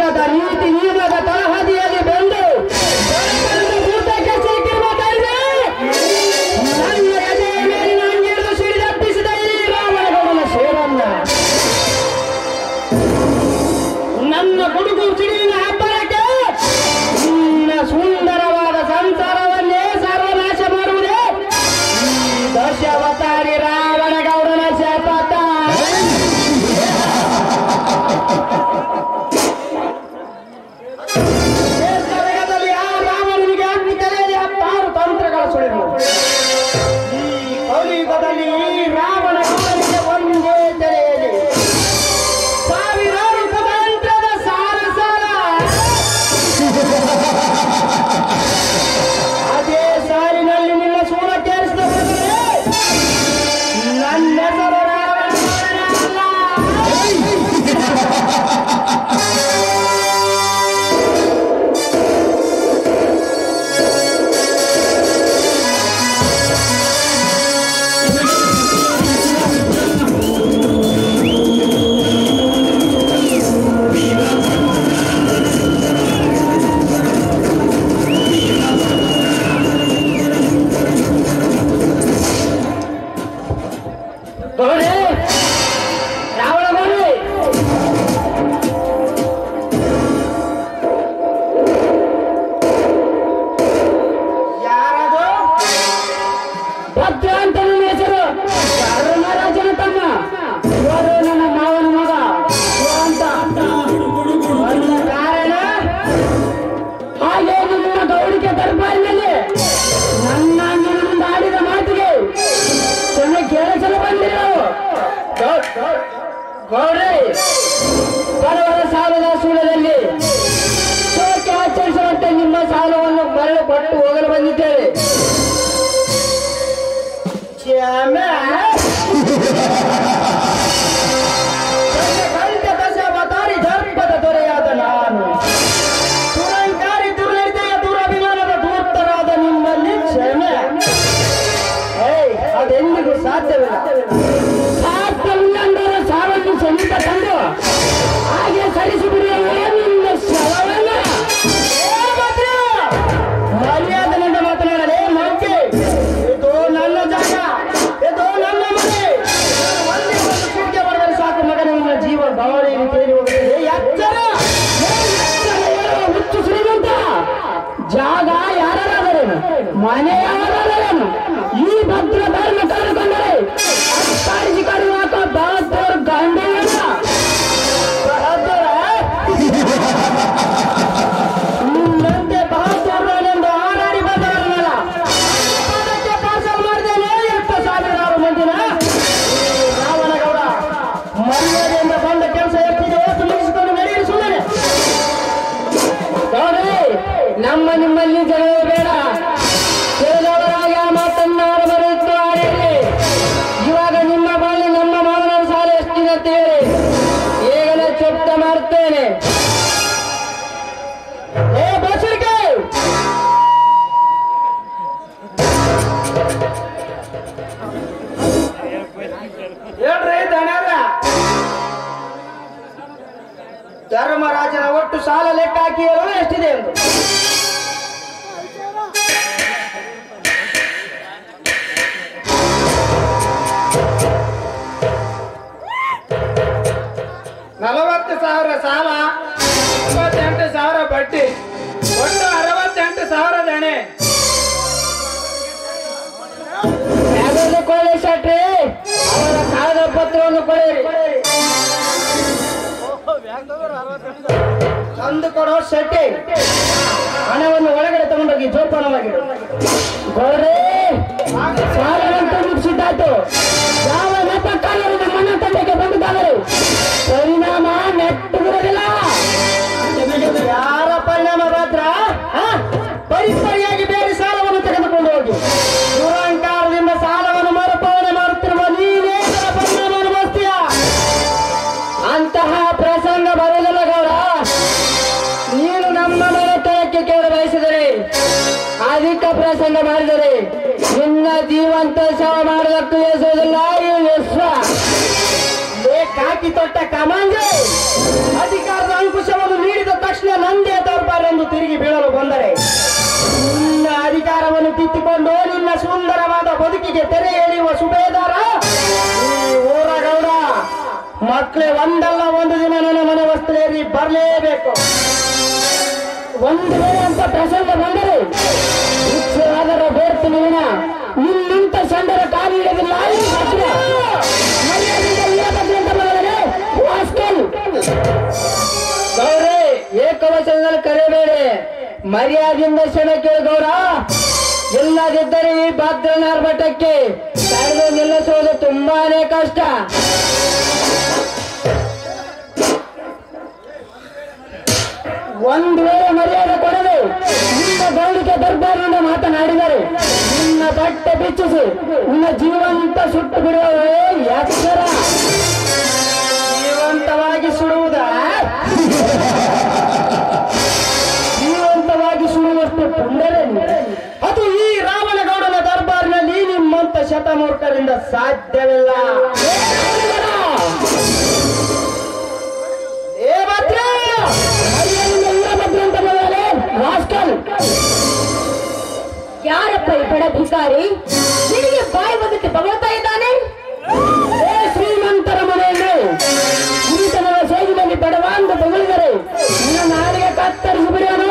ಜಗದ ನೀತಿ ನಿಯಮದ ತಳಹದಿಯಲ್ಲಿ ಬಂದು ಭೂತಕ್ಕೆ ಸಿಕ್ಕಿರಬೇಕಾದ್ರೆ ನನ್ನ ಎದೆಯ ಮೇಲಿನ ಅಂಗಿಡಿದು ಸಿಡಿದಪ್ಪಿಸಿದ ಈ ರಾವಣಗೌಡನ ಶೇರನ್ನ ನನ್ನ ಗುಡುಗು ಸಿಡಿಲಿನ ಹಬ್ಬರಕ್ಕೆ ನಿನ್ನ ಸುಂದರವಾದ ಸಂಸಾರವನ್ನೇ ಸರ್ವನಾಶ ಮಾಡುವುದೇ ದಶಾವತಾರಿ ರಾವಣಗೌಡನ ಶಪಥ. ಸಮಯದಲ್ಲಿ ಆ ರಾವಣನಿಗೆ ಅಗ್ನಿ ತಲೆಯಲ್ಲಿ 16 ತಂತ್ರಗಳ ಸುಳಿವು. ಈ ಕಲಿಯುಗದಲ್ಲಿ ಈ ರಾವಣಗೌಡನಿಗೆ ಒಂದೇ ತಲೆಯಲ್ಲಿ ಸಾವಿರಾರು ಕುತಂತ್ರದ ಸಾಲ ಸಾಲ. ಅದೇ ಸಾಲಿನಲ್ಲಿ ನಿನ್ನ ಸೂರ ಕೇರಿಸಿದ ನನ್ನ ಹೆಸರು ರಾವಣಗೌಡನೇ ಅಲ್ಲ. ಬಡವರ ಸಾಲದ ಸೂಲದಲ್ಲಿ ಶೋಕೆ ಆಚರಿಸುವಂತೆ ನಿಮ್ಮ ಸಾಲವನ್ನು ಮರಳು ಕೊಟ್ಟು ಹೋಗಲು ಬಂದಿದ್ದೇವೆ. ದಶಾವತಾರಿ ದರ್ಪದ ದೊರೆಯಾದ ನಾನು ದುರಂಕಾರಿ ದುರ್ನಿರ್ದಯ ದುರಭಿಮಾನದ ಧೂರ್ತರಾದ ನಿಮ್ಮಲ್ಲಿ ಕ್ಷಮೆ ಅದೆಂದಿಗೂ ಸಾಧ್ಯವಿಲ್ಲ. ಸಾಧ್ಯವಿಲ್ಲಂದರೆ ಸಾವನ್ನು ಸಮೀಪ ತಂದು ಹಾಗೆ ಸರಿಸಿಬಿಡುವ ನಿನ್ನ ಶವವನ್ನ ಮರ್ಯಾದೆಯಿಂದ ಮಾತನಾಡಲೇ ಮಂಕೆ. ಇದು ನನ್ನ ಜಾಗ, ಇದು ನನ್ನ ಮನೆ. ಒಂದೇ ಒಂದು ಸೂಕ್ಷ್ಮ ಮಾಡಿದರೆ ಸಾಕು ಮಗನ ನಿಮ್ಮ ಜೀವ ಬವಳಿಯಲ್ಲಿ ತೇಲಿ ಹೋಗುತ್ತದೆ. ಎಚ್ಚರ ಹುಚ್ಚು ಶ್ರೀಮಂತ ಜಾಗ ಯಾರಾದರೇನು ಮನೆ ಯಾರಾದರೇನು ಈ ಭದ್ರ ಧರ್ಮ ಕಳೆದುಕೊಂಡರೆ ಕಾಡಿಸಿಕೊಳ್ಳುವಾಗ ಬಹದ್ದೂರ್ ಗಂಡೇನ ನಿನ್ನಂತೆ ಬಹದ್ದೂರನೆಂದು ಹಾರಾಡಿ ಬಂದವರನ್ನಲ್ಲ ಅದಕ್ಕೆ ಪಾರ್ಸಲ್ ಮಾಡಿದ್ದೇನೆ. 20,000 ಮಂದಿನ ರಾವಣಗೌಡ ಮರ್ಯಾದೆಯಿಂದ ಬಂದ ಕೆಲಸ ಎಷ್ಟಿದೆ ಮುಗಿಸಿಕೊಂಡು ನಡೆಯಲು ಸುಮ್ಮನೆ ನಮ್ಮ ನಿಮ್ಮಲ್ಲಿ ಜನವೇ ಬೇಡ. ತಿಳಿದವರಾಗಿ ಆ ಮಾತನ್ನಾರು ಮರೆತು ಆಡಿರಿ. ಇವಾಗ ನಿಮ್ಮ ಬಳಿ ನಮ್ಮ ಮಾವನ ಸಾಲ ಎಷ್ಟಿದೆ ಅಂತ ಹೇಳಿ ಈಗಲೇ ಚುಪ್ತ ಮಾಡ್ತೇನೆ. ಏ ಬಸರಿಕೆ ಹೇಳ್ರಿ ದಣ್ಯರ, ಧರ್ಮರಾಜನ ಒಟ್ಟು ಸಾಲ ಲೆಕ್ಕ ಹಾಕಿ ಹೇಳಲು ಎಷ್ಟಿದೆ ಎಂದು. $40,000 ಸಾಲ, 28,000 ಬಡ್ಡಿ, ಒಟ್ಟು 68,000 ದಣೆ. ಕೊಳ್ಳಿ ಶೆಟ್ಟಿ ಅವರ ಕಾಗದ ಪತ್ರವನ್ನು ಕೊಡಿರಿ. ತಂದು ಕೊಡೋ ಶೆಟ್ಟಿ ಹಣವನ್ನು ಒಳಗಡೆ ತಗೊಂಡೋಗಿ ಜೋಪಾನವಾಗಿಡು. ಗೌರಿ ಸಾಲವಂತ ಮುಗಿಸಿದ್ದಾಯ್ತು. ಯಾವ ನೆಪಕ್ಕಾದರೂ ನಮ್ಮನ್ನ ತಂಡಕ್ಕೆ ಬಂದಿದ್ದಾದರು ಪರಿಣಾಮ ನೆಟ್ಟುಗಿರಲಿಲ್ಲ. ಯಾರ ಪರಿಣಾಮ ಮಾತ್ರ ಪರಿಪರಿಯಾಗಿ ಬೇರೆ ಸಾಲವನ್ನು ತೆಗೆದುಕೊಂಡು ಹೋಗಿ ದುರಂಕಾರದಿಂದ ಸಾಲವನ್ನು ಮರುಪಾವಣೆ ಮಾಡುತ್ತಿರುವ ನೀನೇ ಪರಿಣಾಮ ಅನುಭವಿಸ್ತೀಯ. ಅಂತಹ ಪ್ರಸಂಗ ಬರಲಿಲ್ಲ ಗೌಡ. ನೀನು ನಮ್ಮ ಮನೆತನಕ್ಕೆ ಕೇಳ ಬಯಸಿದರೆ ಅಧಿಕ ಪ್ರಸಂಗ ಮಾಡಿದರೆ ನಿನ್ನ ಜೀವಂತ ಸೇವ ಮಾಡುವುದಕ್ಕೂ ಎಸುವುದಿಲ್ಲ. ಈ ವಿಶ್ವ ಕಾಕಿ ತೊಟ್ಟ ಕಮಾಂಜೆ ಅಧಿಕಾರದ ಅಂಕುಶವನ್ನು ನೀಡಿದ ಮಕ್ಕಳೇ ಒಂದಲ್ಲ ಒಂದು ದಿನ ನನ್ನ ಮನೆ ವಸ್ತುಲೇರಿ ಬರಲೇಬೇಕು. ಒಂದು ವೇಳೆ ಅಂತ ಪ್ರಸಂಗ ಬಂದರೆ ಹುಚ್ಚರಾದರ ಬೇಡ್ತೀನಿ ವಿನ ನಿನ್ನಂತ ಸಂಡರ ಕಾಲು ಹಿಡಿದಿಲ್ಲ. ಗೌರೇ ಏಕವಚನದಲ್ಲಿ ಕರೆಯಬೇಡಿ, ಮರ್ಯಾದೆಯಿಂದ ಕ್ಷಣ ಕೇಳಿ ಗೌರ. ಇಲ್ಲದಿದ್ದರೆ ಈ ಭದ್ರನ ಆರ್ಭಟಕ್ಕೆ ತಡೆದು ನಿಲ್ಲಿಸುವುದು ತುಂಬಾನೇ ಕಷ್ಟ. ಒಂದು ವೇಳೆ ಮರ್ಯಾದೆ ಕೊಡದೆ ನಿಮ್ಮ ಗೌಡಿಕೆ ದರ್ಬಾರದಿಂದ ಮಾತನಾಡಿದರೆ ನಿನ್ನ ಬಟ್ಟೆ ಬಿಚ್ಚಿಸಿ ನಿನ್ನ ಜೀವಂತ ಸುಟ್ಟು ಬಿಡುವವೇ ಎಚ್ಚರ. ಜೀವಂತವಾಗಿ ಸುಡುವುದ ಜೀವಂತವಾಗಿ ಸುಡುವಷ್ಟು ಪುಂಡರೆ ಅದು ಈ ರಾವಣಗೌಡನ ದರ್ಬಾರಿನಲ್ಲಿ ನಿಮ್ಮಂತ ಶತಮೂರ್ಖರಿಂದ ಸಾಧ್ಯವಿಲ್ಲ. ಯಾರಪ್ಪ ಈ ಬಡ ಭಿಕಾರಿ ನಿನಗೆ ಬಾಯಿ ಬದುಕಿ ಬಗಳ್ತಾ ಇದ್ದಾನೆ? ಶ್ರೀಮಂತರ ಮನೆಯಲ್ಲಿ ಕುಡಿತನದ ಸೇಜಿನಲ್ಲಿ ಬಡವ ಅಂತ ಬಗಳಿದರೆ ನಿನ್ನ ನಾಲಿಗೆ ಕತ್ತರಿಸಿ ಬಿಡೋನು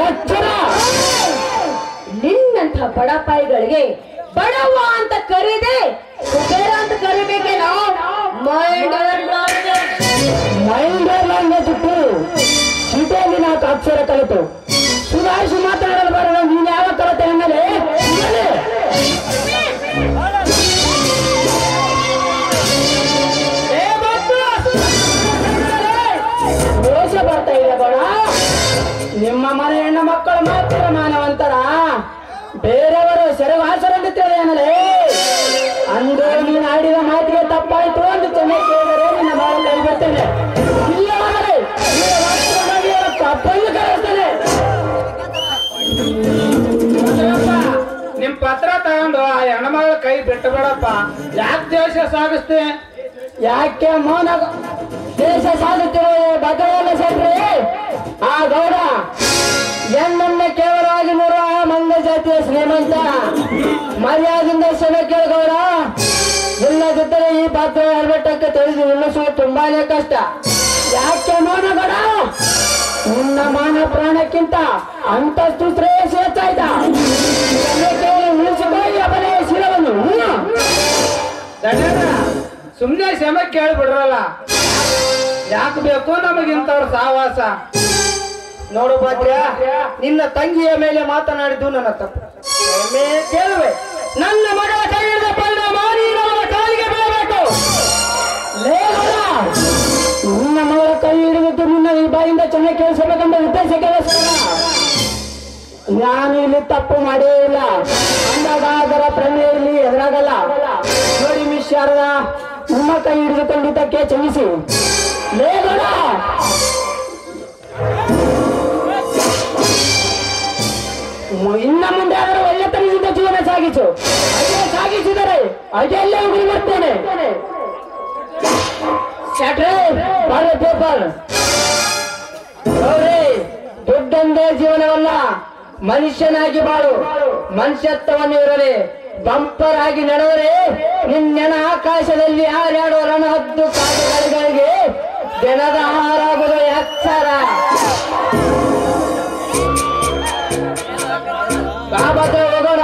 ಎಚ್ಚರ. ನಿನ್ನಂಥ ಬಡಪಾಯಿಗಳಿಗೆ ಬಡವ ಅಂತ ಕರೀದೆ ಕುಬೇರ ಅಂತ ಕರಿಬೇಕೇನೋ? ಮೈಂಡ್ ಲ್ಯಾಂಗ್ವೇಜ್ ಇಟ್ಟು ಸಿಟಿಯಲ್ಲಿ ನಾಲ್ಕು ಅಕ್ಷರ ಕಲಿತು ಸುಧಾರಿಸಿ ಮಾತನಾಡಲು ಬರೋಣ. ನೀನು ಯಾವ ಕಲಿತೆ ಅನ್ನಲೇ ದೋಷ ಬರ್ತಾ ಇದೆ ಬಡ. ನಿಮ್ಮ ಮನೆ ಹೆಣ್ಣು ಮಕ್ಕಳು ಮಾತ್ರ ಮಾನವಂತರ, ಬೇರೆಯವರು ಸೆರವಾಸರಂದು ತಿಳಿಯನಲೇ. ಅಂದು ನೀನು ಆಡಿದ ಮಾತಿಗೆ ತಪ್ಪಾಯ್ತು ಅಂತ ಚೆನ್ನಾಗಿ ಕೇಳಿದರೆ ನಿನ್ನ ಬಾಳ ಕೈ ಬರ್ತೇನೆ. ಇಲ್ಲ ತಪ್ಪನ್ನು ಕಳಿಸ್ತೇನೆ. ನಿಮ್ ಪತ್ರ ತಗೊಂಡು ಆ ಹೆಣ್ಮಗಳ ಕೈ ಬಿಟ್ಟು ಬಿಡಪ್ಪ. ಯಾಕೆ ದೇಶ ಸಾಗಿಸ್ತೆ? ಯಾಕೆ ಮೌನ ದೇಶ ಸಾಗುತ್ತಿರುವ ಬದಲಾವಣೆ ಸೆಟ್ರಿ ಆ ಗೌಡ ಹೆಣ್ಣನ್ನ ಕೇವಲವಾಗಿ ನೋಡುವ ಮಂಗ ಜಾತಿಯ ಶ್ರೀಮಂತ. ಮರ್ಯಾದಿಂದ ಕ್ಷಮೆ ಕೇಳ ಗೌಡ. ಇಲ್ಲದಿದ್ದರೆ ಈ ಪಾತ್ರ ಅರ್ಬಟ್ಟಕ್ಕೆ ತಿಳಿದು ನಿಲ್ಲಿಸುವುದು ತುಂಬಾನೇ ಕಷ್ಟ. ಯಾಕೆ ಮೌನ ಗೌಡ? ನಿನ್ನ ಮಾನ ಪ್ರಾಣಕ್ಕಿಂತ ಅಂತಸ್ತು ಶ್ರೇಯಸ್ ಹೆಚ್ಚಾಯ್ತ. ಉಳಿಸಿಕೋ ಈ ಅಬಲೆಯ ಶಿರವನ್ನು. ಸುಮ್ನೆ ಕ್ಷಮೆ ಕೇಳ್ಬಿಡ್ರಲ್ಲ. ಯಾಕೆ ಬೇಕು ನಮಗಿಂತವ್ರ ಸಹವಾಸ? ನೋಡು ಬಾದ್ಯ, ನಿನ್ನ ತಂಗಿಯ ಮೇಲೆ ಮಾತನಾಡಿದ್ದು ನನ್ನ ತಪ್ಪು. ಕೇಳುವೆ, ನನ್ನ ಮಗಳ ಕೈ ಹಿಡಿದ ಪರಿಣಾಮ ನೀನು ಅವನ ಕಾಲಿಗೆ ಬೀಳಬೇಕು. ನಿನ್ನ ಮಗಳ ಕೈ ಹಿಡಿದಿದ್ದು ನಿನ್ನ ಈ ಬಾಯಿಂದ ಚೆನ್ನಾಗಿ ಕೇಳಿಸಬೇಕೆಂಬ ಉದ್ದೇಶಕ್ಕೆ ನಾನು ಇಲ್ಲಿ ತಪ್ಪು ಮಾಡೇ ಇಲ್ಲ ಅಂದಾಗ ಅದರ ಪ್ರಮೇಯಲ್ಲಿ ಎದುರಾಗಲ್ಲ. ನೋಡಿ ಮಿಸ್ ಶಾರದಾ, ನಿಮ್ಮ ಕೈ ಹಿಡಿದುಕೊಂಡಿದ್ದಕ್ಕೆ ಕ್ಷಮಿಸಿ. ಲೇಗೋಣ ಇನ್ನ ಮುಂದೆ ಅದರ ಒಳ್ಳೆತನದಿಂದ ಜೀವನ ಸಾಗಿಸು. ಅದೇ ಸಾಗಿಸಿದರೆ ಅದೆಲ್ಲೇ ಉಗುಳಿ ಬರ್ತೇನೆ. ಪೇಪರ್ ದುಡ್ಡೊಂದೇ ಜೀವನವಲ್ಲ, ಮನುಷ್ಯನಾಗಿ ಬಾಳು. ಮನುಷ್ಯತ್ವವನ್ನು ಇರಲಿ. ಬಂಪರ್ ಆಗಿ ನಡೆದರೆ ನಿನ್ನೆನ ಆಕಾಶದಲ್ಲಿ ಹಾರಾಡುವ ರಣಹದ್ದು ಕಾಡುಗಳಿಗೆ ಜನದ ಆಹಾರಾಗುವುದು ಎಚ್ಚರ. ಬಾಬಾದ್ರೆ ಹೋಗೋಣ.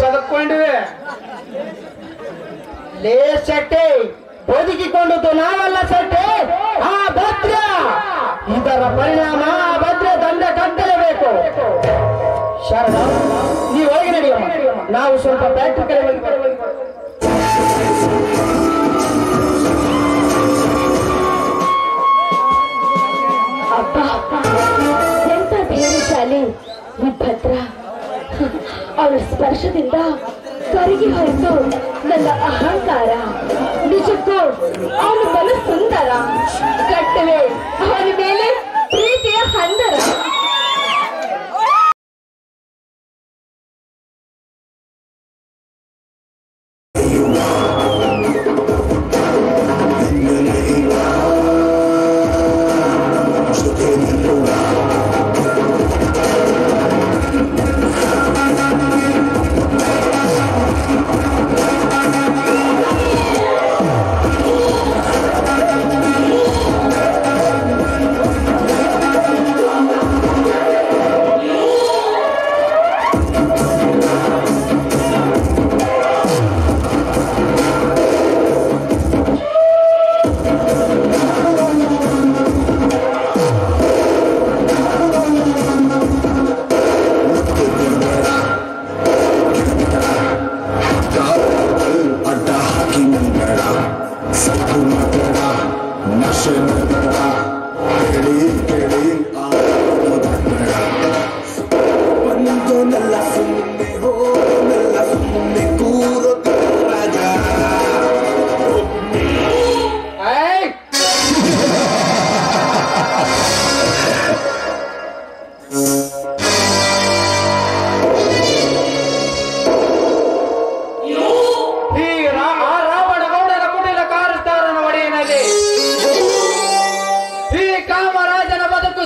ಬದುಕೊಂಡಿವೆ. ಲೇ ಶೆಟ್ಟಿ, ಬದುಕಿಕೊಂಡದ್ದು ನಾವಲ್ಲ ಶೆಟ್ಟಿ, ಆ ಭದ್ರ. ಇದರ ಪರಿಣಾಮ ಆ ಭದ್ರ ದಂಡ ಕಟ್ಟಲೇಬೇಕು. ಶಾರದಾ, ನೀವು ಒಳಗೆ ನಡೆಯಮ್ಮ, ನಾವು ಸ್ವಲ್ಪ ಪ್ರಾಕ್ಟಿಕಲ್ ಅಪ್ಪ ಎಂತ ಧೈರ್ಯಶಾಲಿ ಈ ಭದ್ರ. ಅವಳ ಸ್ಪರ್ಶದಿಂದ ಕರಗಿ ಹೋಯಿತು ನನ್ನ ಅಹಂಕಾರ. ನಿಜಕ್ಕೂ ಅವನು ಬಲು ಸುಂದರ. ಕಟ್ಟವೆ ಅವನ ಮೇಲೆ ಪ್ರೀತಿಯ ಹಂದರ.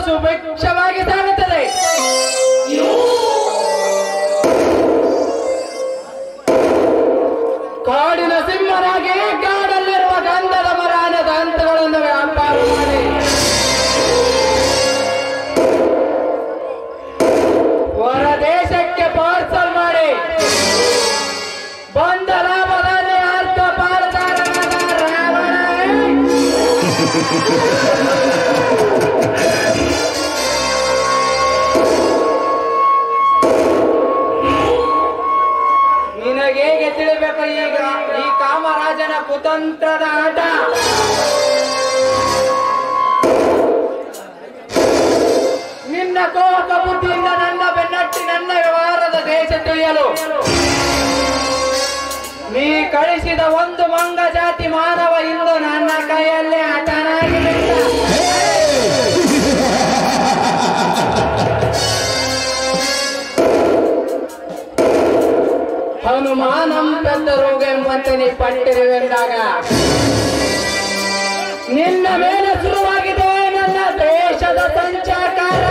ಸುಭಿಕ್ಷವಾಗಿ ಸಾಗುತ್ತದೆ. ಕಾಡಿನ ಸಿಂಹನಾಗಿ ಕಾಡಲ್ಲಿರುವ ಗಂಧದ ಮರಾನದ ಹಂತಗಳನ್ನು ವ್ಯಾಪಾರ ಮಾಡಿ ಹೊರ ದೇಶಕ್ಕೆ ಪಾರ್ಸಲ್ ಮಾಡಿ ಬಂದ ಲಾಭದಲ್ಲಿ ಅರ್ಧ ಪಾಲುದಾರನಾದ ರಾವಣ ನಿನಗೇಗೆ ತಿಳಿಬೇಕು ಈಗ ಈ ಕಾಮರಾಜನ ಕುತಂತ್ರದ ಆಟ? ನಿನ್ನ ಕೋಕ ಬುದ್ಧಿಯಿಂದ ನನ್ನ ಬೆನ್ನಟ್ಟಿ ನನ್ನ ವ್ಯವಹಾರದ ದೇಶ ತಿಳಿಯಲು ನೀ ಕಳಿಸಿದ ಒಂದು ಮಂಗ ಜಾತಿ ಮಾನವ ಇಂದು ನನ್ನ ಕೈಯಲ್ಲಿ ಹಠನಾಗಿ ಬಿಟ್ಟ. ಹನುಮಾನಂ ಪೆದ್ದ ರೋಗ ಎಂಬಂತೆ ನೀ ಪಟ್ಟಿರುವೆಂದಾಗ ನಿನ್ನ ಮೇಲೆ ಶುರುವಾಗಿದೆ ನನ್ನ ದೇಶದ ಸಂಚಾಕಾರ.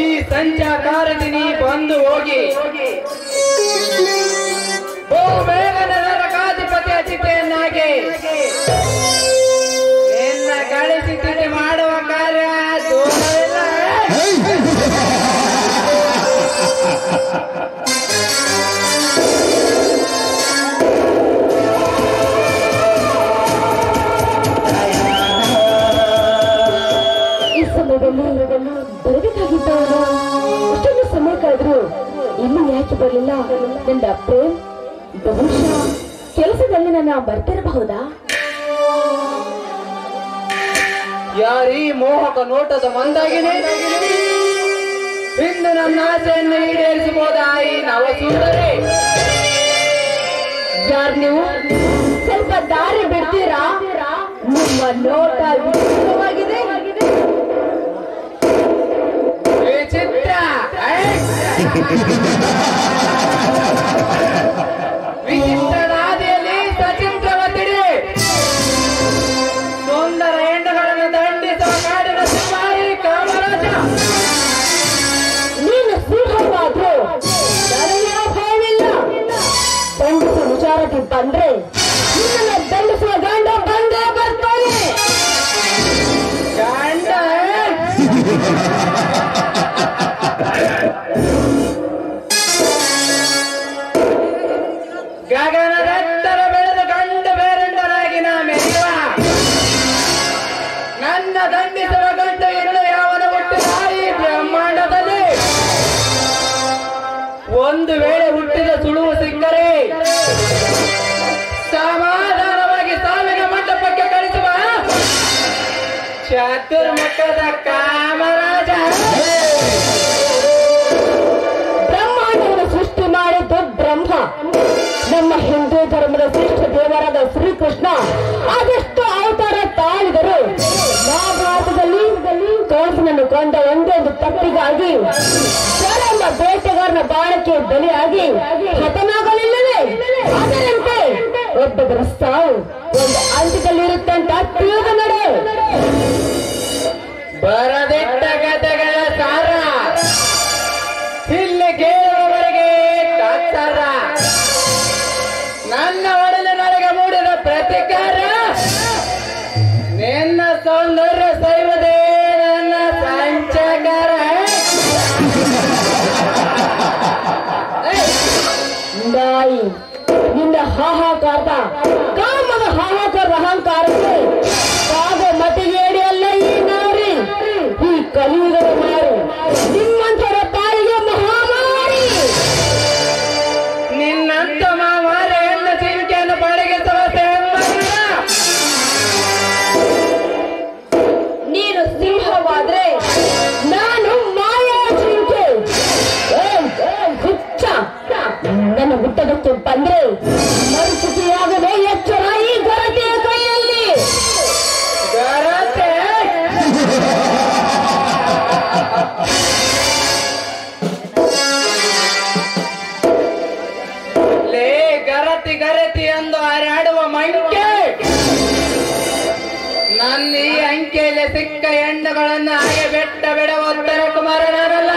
ಈ ಸಂಚಾರದಲ್ಲಿ ನೀ ಬಂದು ಹೋಗಿ ಬೇಗನ ನರಕಾಧಿಪತಿ ಅತಿಥಿಯನ್ನಾಗಿ ನಿನ್ನ ಕಳಿಸಿ ತಿಳಿ ಮಾಡುವ ಕಾರ್ಯ ದೂರವಿಲ್ಲ. ಈ ಸಮಯದಲ್ಲಿ ಬರಬೇಕಾಗಿದ್ದವನು ಅಷ್ಟೊಂದು ಸಮಯ ಕಳೆದ್ರು ಇನ್ನೂ ಯಾಕೆ ಬರಲಿಲ್ಲ? ನನ್ನ ಪ್ರೇಮ್ ಬಹುಶಃ ಕೆಲಸದಲ್ಲಿ ನನ್ನ ಬರ್ತಿರಬಹುದಾ? ಯಾರೀ ಮೋಹಕ ನೋಟದ ಮಂದಾಗಿನೇ ಇಂದು ನನ್ನ ಆಸೆಯನ್ನು ಈಡೇರಿಸಬಹುದಾ ಈ ನವಸುಂದರಿ? ಯಾರು ನೀವು? ಸ್ವಲ್ಪ ದಾರಿ ಬಿಡ್ತೀರಾ? ನಿಮ್ಮ ನೋಟ ವಿಚಿತ್ರವಾಗಿದೆ. ವಿಚಿತ್ರ ವಿಚಿತ್ರದ ಹಾದಿಯಲ್ಲಿ ಸಚಿತ್ರವತಿಡಿ ಸುಂದರ ಹೆಣ್ಣುಗಳನ್ನು ದಂಡಿಸುವ ಕಾಡಿನ ಸಿಂಹಾರಿ ಕಾಮರಾಜ. ನೀನು ಸಿಂಹವಾದ್ರು ನನಗೆ ಭಯವಿಲ್ಲ. ದಂಡಿಸುವ ವಿಚಾರಕ್ಕೆ ಬಂದ್ರೆ ನಿನ್ನನ್ನು ದಂಡಿಸುವ ಗಂಡ ಬಂದೇ ಬರ್ತಾನೆ. ಗಂಡ ಗಗನದೆತ್ತರ ಬೆಳೆದು ಗಂಡು ಬೇರೆಂಡರಾಗಿ ನಾ ಮೆರೆಯುವ ನನ್ನ ದಂಡಿಸುವ ಗಂಡು ಇನ್ನು ಯಾವನು ಹುಟ್ಟಿದ ಈ ಬ್ರಹ್ಮಾಂಡದಲ್ಲಿ ಒಂದು ವೇಳೆ ಹುಟ್ಟಿದ ಸುಳುವು ಸಿಕ್ಕರೆ ಸಮಾಧಾನವಾಗಿ ಸಾವಿನ ಮಂಡ ಚತುರ್ಮುಖದ ಕಾಮರಾಜ. ಬ್ರಹ್ಮಾಂಡವನ್ನು ಸೃಷ್ಟಿ ಮಾಡಿದ್ದು ಬ್ರಹ್ಮ. ನಮ್ಮ ಹಿಂದೂ ಧರ್ಮದ ಶ್ರೇಷ್ಠ ದೇವರಾದ ಶ್ರೀಕೃಷ್ಣ ಅದೆಷ್ಟು ಅವತಾರ ತಾಳಿದರು. ಮಹಾಭಾರತದಲ್ಲಿ ಕಂಸನನ್ನು ಕೊಂದ ಒಂದೊಂದು ತಪ್ಪಿಗಾಗಿ ಎಂಬ ಬೇಟೆಗಾರನ ಬಾಣಕ್ಕೆ ಬಲಿಯಾಗಿ ಹತನಾಗಲಿಲ್ಲವೇ? ಅದರಂತೆ ಒಬ್ಬೊಬ್ಬರ ಸಾವು ಒಂದು ಅಂತ್ಯದಲ್ಲಿರುತ್ತೆ ಅಂತ ತಿಳಿದ ನಡೆ. ಬರದಿಟ್ಟ ಕಥೆಗಳ ಸಾರ ಇಲ್ಲಿ ಕೇಳುವವರೆಗೆ ತಾತ್ಸಾರ. ನನ್ನ ಒಡಲಿನೊಳಗೆ ಮೂಡಿದ ಪ್ರತಿಕಾರ ನಿನ್ನ ಸೌಂದರ್ಯ ಸೈವದೇ ನನ್ನ ಸಂಚಕಾರ. ನಾಯಿ ನಿನ್ನ ಹಾಹಾಕಾರದ ಕಾಮದ ಹಾಹಾಕಾರದ ಅಹಂಕಾರಕ್ಕೆ ಕಾದ ಮತಿಗೇಡಿ ಅಲ್ಲ ಈ ನಾರಿ, ಈ ಕಲಿಯುಗದ ಮಾರು ನಿಮ್ಮಂತರ ತಾಯಿಗೆ ಮಹಾಮಾರಿ. ನಿನ್ನಂತ ಮಾಮಾರೆಯನ್ನ ಚಿಂತೆಯನ್ನು ಪಡಗಿಸುವ ನೀನು ಸಿಂಹವಾದ್ರೆ ನಾನು ಮಾಯಾ ಚಿಂತೆ. ಹುಚ್ಚ ನನ್ನ ಹುಟ್ಟದಕ್ಕೆ ಬಂದ್ರೆ ಮರುಸ್ಥಿತಿಯಾಗದೆ ಎಚ್ಚರ ಈ ಗರಟೆಯ ಕೈಯಲ್ಲಿ. ಗರತೆ ಲೇ ಗರತಿ ಗರತಿ ಎಂದು ಹಾರಾಡುವ ಮಂಕೆ. ನನ್ನ ಈ ಅಂಕೆಯಲ್ಲಿ ಸಿಕ್ಕ ಹೆಣ್ಣುಗಳನ್ನು ಹಾಗೆ ಬೆಟ್ಟ ಬಿಡುವ ಉತ್ತರ ಕುಮಾರನಾರಲ್ಲ.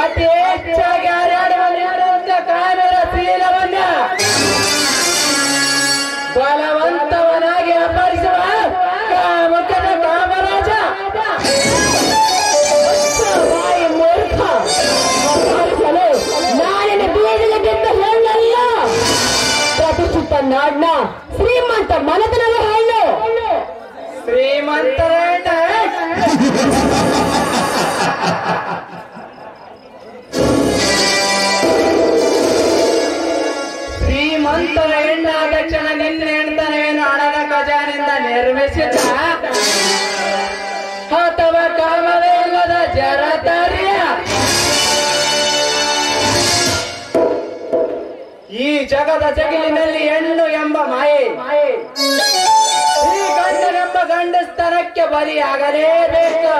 ಅತಿ ಹೆಚ್ಚಾಗಿ ಹಾರಾಡುವ ನಿರುದ್ಧ ಕಾನೂರ ಶೀಲವನ್ನ ಬಲವಂತವನಾಗಿ ಅಪಹರಿಸುವ ಕಾಮುಕದ ಕಾಮರಾಜ. ಬಾಯಿ ಮೂರ್ಖ, ಅಪಹರಿಸಲು ನಾಳಿನ ಬೀದಿಗೆ ಬಿದ್ದ ಹೆಣ್ಣಲ್ಲ, ಪ್ರತಿಷ್ಠಿತ ನಾಡ್ನ ಶ್ರೀಮಂತ ಮನೆತನದ ಹೆಣ್ಣು. ಶ್ರೀಮಂತರ ಹೆಣ್ಣು. ಶ್ರೀಮಂತರ ಹೆಣ್ಣಾದ ಕ್ಷಣ ನಿನ್ನ ಹೆಣ್ತಾನೇನು ಹಣದ ಖಜಾನಿಂದ ನಿರ್ಮಿಸಿದ ಅಥವಾ ಕಾಮವೇ ಇಲ್ಲದ ಜರತಾರಿಯ. ಈ ಜಗದ ಜಗಿಲಿನಲ್ಲಿ ಹೆಣ್ಣು ಎಂಬ ಮಾಯೆ, ಈ ಗಂಡನೆಂಬ ಗಂಡಸ್ತನಕ್ಕೆ ಬಲಿಯಾಗಲೇಬೇಕು.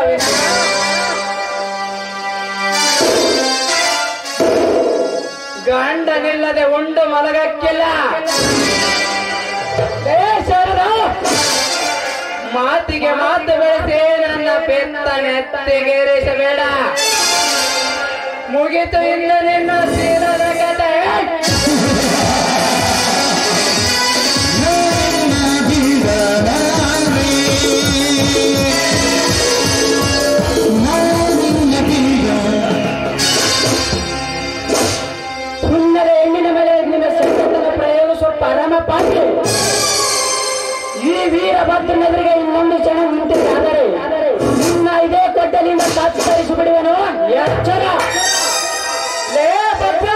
ಗಂಡನಿಲ್ಲದೆ ಉಂಡು ಮಲಗಕ್ಕಿಲ್ಲ. ಮಾತಿಗೆ ಮಾತು ಬೆಳೆಸಿ ನನ್ನ ಪೆತ್ತನೆತ್ತಿಗೇರಿಸಬೇಡ. ಮುಗಿತು ಇನ್ನು ನಿನ್ನ ತೀರದ ಕತೆ. ಹುನ್ನದ ಹೆಣ್ಣಿನ ಮೇಲೆ ನಿಮ್ಮ ಸಂಕಟನ ಪ್ರಯೋಗಿಸುವ ಪರಮ ಪಾಠಿ. ಈ ವೀರಭದ್ರನೆದುರಿಗೆ ಇನ್ನೊಂದು ಕ್ಷಣ ನಿಂತಿದ್ದಾದರೆ ನಿನ್ನ ಇದೇ ಕೊಟ್ಟಲಿಂದ ತತ್ತರಿಸಿ ಬಿಡುವನು. ಎಚ್ಚರ ಲೇ ಭದ್ರ,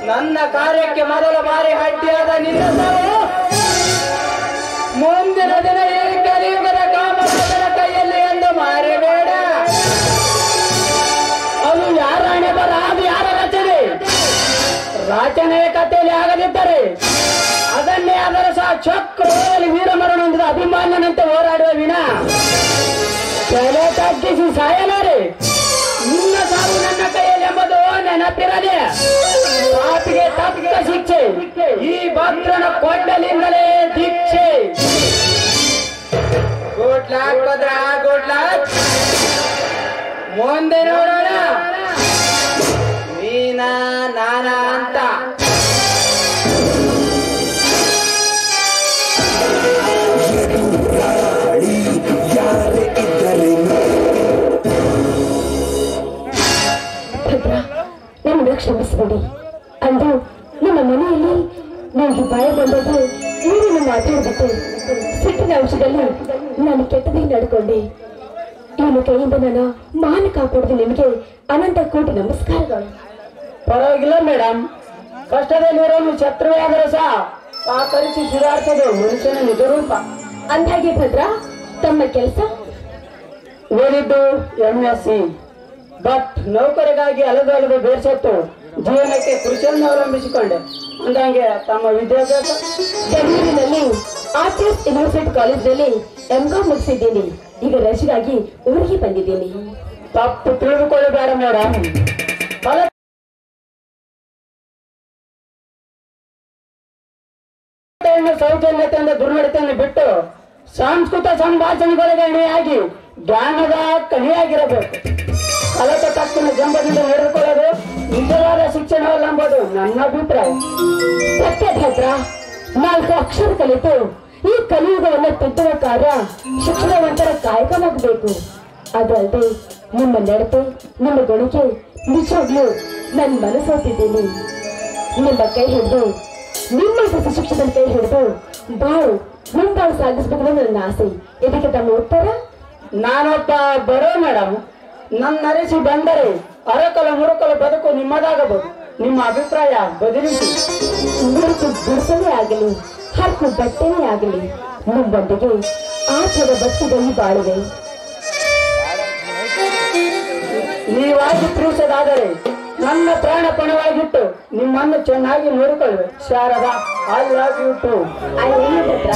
ನನ್ನ ಕಾರ್ಯಕ್ಕೆ ಮೊದಲ ಬಾರಿ ಅಡ್ಡಿಯಾದ ನಿನ್ನ ಸಾವು ಮುಂದಿನ ದಿನ ಈ ಕಲಿಯುಗದ ಕಾಮರಾಜನ ಕೈಯಲ್ಲಿ ಎಂದು ಮಾರಬೇಡ. ಅದು ಯಾರ ಹಣೆ ಬರ, ಅದು ಯಾರ ರಚನೆ? ರಚನೆಯ ಕಥೆಯಲ್ಲಿ ಆಗದಿದ್ದರೆ ಅದನ್ನೇ ಅದರ ಸಹ ಚಕ್ರದಲ್ಲಿ ವೀರಮರಣ ಹೊಂದಿದ ಅಭಿಮಾನ್ಯನಂತೆ ಹೋರಾಡುವ ವಿನ ತಲೆ ತಗ್ಗಿಸಿ ಸಾಯಲಾರೆ. ನಿನ್ನ ಸಾವು ನನ್ನ ಕೈಯಲ್ಲಿ ಎಂಬುದು ನೆನಪಿರಲಿ. ಪಾಪಿಗೆ ತಕ್ಕ ಶಿಕ್ಷೆ ಈ ಭದ್ರನ ಕೊಡ್ಡಲಿಂದಲೇ ದೀಕ್ಷೆ. ಗುಡ್ ಲಕ್ ಭದ್ರ, ಗುಡ್ ಲಕ್. ಮುಂದೆ ನೋಡೋಣ ನೀನಾ ನಾನಾ ಅಂತ. ನಮ್ಮನ್ನು ಕ್ಷಮಿಸಬೇಡಿ. ಅಂದು ನಮ್ಮ ಮನೆಯಲ್ಲಿ ನನಗೆ ಭಯ ಬಂದದ್ದು ನೀರಿನ ಮಾತಾಡ್ಬಿಟ್ಟು ಸಿಟ್ಟಿನ ಅಂಶದಲ್ಲಿ ನಾನು ಕೆಟ್ಟದಾಗಿ ನಡ್ಕೊಂಡೆ. ಇವನ ಕೈಯಿಂದ ನನ್ನ ಮಾನ ಕಾಪಾಡಿದ ನಿಮಗೆ ಅನಂತ ಕೋಟಿ ನಮಸ್ಕಾರಗಳು. ಪರವಾಗಿಲ್ಲ ಮೇಡಮ್, ಕಷ್ಟದಲ್ಲಿರೋ ಶತ್ರುವೇ ಆದರೂ ಸಹ ಆಕರಿಸಿ ಸುಧಾರಿಸೋದು ಮನುಷ್ಯನ ನಿಜ ರೂಪ. ಅಂದಾಗೆ ಭದ್ರ ತಮ್ಮ ಕೆಲಸ ಓದಿದ್ದು MSc, ಬಟ್ ನೌಕರಿಗಾಗಿ ಅಲೆದು ಬೇರ್ಸತ್ತು ಜೀವನಕ್ಕೆ ಕೃಷಿಯನ್ನು ಅವಲಂಬಿಸಿಕೊಂಡೆ. ಅಂದಂಗೆ ತಮ್ಮ ವಿದ್ಯಾಭ್ಯಾಸ ಬೆಂಗಳೂರಿನಲ್ಲಿ ಆರ್ಟಿಸ್ಟ್ ಯೂನಿವರ್ಸಿಟಿ ಕಾಲೇಜಿನಲ್ಲಿ MCom ಮುಗಿಸಿದ್ದೀನಿ. ಈಗ ರಜೆಗಾಗಿ ಊರಿಗೆ ಬಂದಿದ್ದೀನಿ. ತಪ್ಪು ತಿಳಿದುಕೊಳ್ಳಬೇಡ ಮೇಡಮ್. ಸೌಜನ್ಯತೆಯಿಂದ ದುರ್ನಡತೆಯನ್ನು ಬಿಟ್ಟು ಸಾಂಸ್ಕೃತಿಕ ಸಂಭಾಷಣೆಗಳಿಗೆ ಅಣಿಯಾಗಿ ಜ್ಞಾನದ ಕಣಿಯಾಗಿರಬೇಕು. ಕಲಕ ತಕ್ಷಣ ಜಂಬದಿಂದ ನಡೆದುಕೊಳ್ಳೋದು ನಿಜವಾದ ಶಿಕ್ಷಣವಲ್ಲಂಬುದು ನನ್ನ ಅಭಿಪ್ರಾಯ. ಸತ್ಯ ಭದ್ರ, 4 ಅಕ್ಷರ ಕಲಿತು ಈ ಕಲಿಯುಗವನ್ನು ತಿದ್ದುವ ಕಾರ್ಯ ಶಿಕ್ಷಣವಂತರ ಕಾಯಕವಾಗಬೇಕು. ಅದಲ್ಲದೆ ನಿಮ್ಮ ನಡತೆ, ನಿಮ್ಮ ಗುಣಕ್ಕೆ ನಿಜವಾಗ್ಲೂ ನನ್ನ ಮನಸ್ಸೋತಿದ್ದೀನಿ. ನಿಮ್ಮ ಕೈ ಹಿಡಿದು, ನಿಮ್ಮ ಶಿಕ್ಷಕನ ಕೈ ಹಿಡಿದು ಮುಂಬಾಳು ಸಾಗಿಸ್ಬೇಕು ನನ್ನ ಆಸೆ. ಇದಕ್ಕೆ ತಮ್ಮ ಉತ್ತರ? ನಾನೊಬ್ಬ ಬರೋ ಮೇಡಮ್. ನನ್ನ ಅರಿಸಿ ಬಂದರೆ ಅರಕಲ ಮುರುಕಲ ಬದುಕು ನಿಮ್ಮದಾಗಬಹುದು. ನಿಮ್ಮ ಅಭಿಪ್ರಾಯ ಬದಲಿಸಿ. ಮುರುಕು ಗುಡಿಸಲೇ ಆಗಲಿ, ಹಕ್ಕು ಬಟ್ಟೆನೇ ಆಗಲಿ, ನಿಮ್ಮೊಂದಿಗೆ ಆಚರ ಬಸ್ಸುಗಳು ಬಾಳಿವೆ. ನೀವಾಗಿ ಪ್ರೀತಿಸೋದಾದರೆ ನನ್ನ ಪ್ರಾಣ ಪಣವಾಗಿಟ್ಟು ನಿಮ್ಮನ್ನು ಚೆನ್ನಾಗಿ ನೋಡಿಕೊಳ್ಳುವೆ. Sharada, I love you too. I love you Bhadra.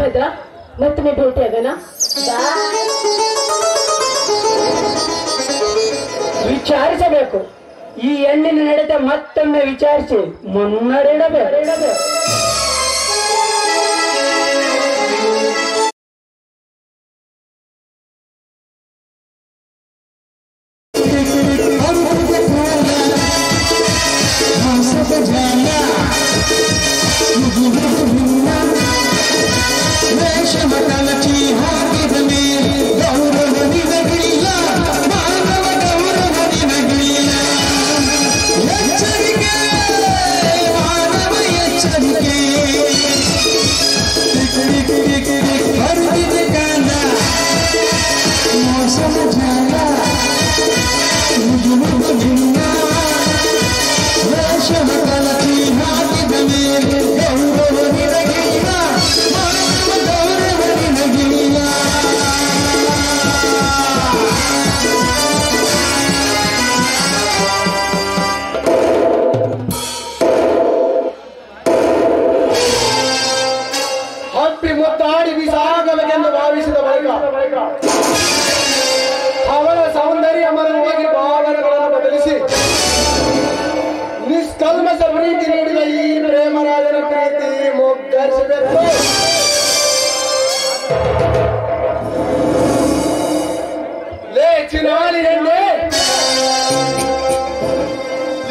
Bhadra ಮತ್ತೊಮ್ಮೆ ಭೇಟಿಯಾಗೋಣ. ವಿಚಾರಿಸಬೇಕು. ಈ ಹೆಣ್ಣಿನ ನಡೆದ ಮತ್ತೊಮ್ಮೆ ವಿಚಾರಿಸಿ ಮುನ್ನಡೆಯಬೇಕು. ಮುತ್ತಾಡಿ ಬಿಸಾಗಬೇಕೆಂದು ಭಾವಿಸಿದ ಬಳಿಕ ಅವಳ ಸೌಂದರ್ಯ ಮರವಾಗಿ ಭಾವನೆಗಳನ್ನು ಬದಲಿಸಿ ನಿಷ್ಕಲ್ಮಶ ಪ್ರೀತಿ ನೀಡಿದ ಈ ಪ್ರೇಮರಾಜನ ಪ್ರೀತಿ ಮುಗ್ಗರಿಸಬೇಕು. ಲೇ ಚಿನಾಲಿ ಹೆಣ್ಣೆ,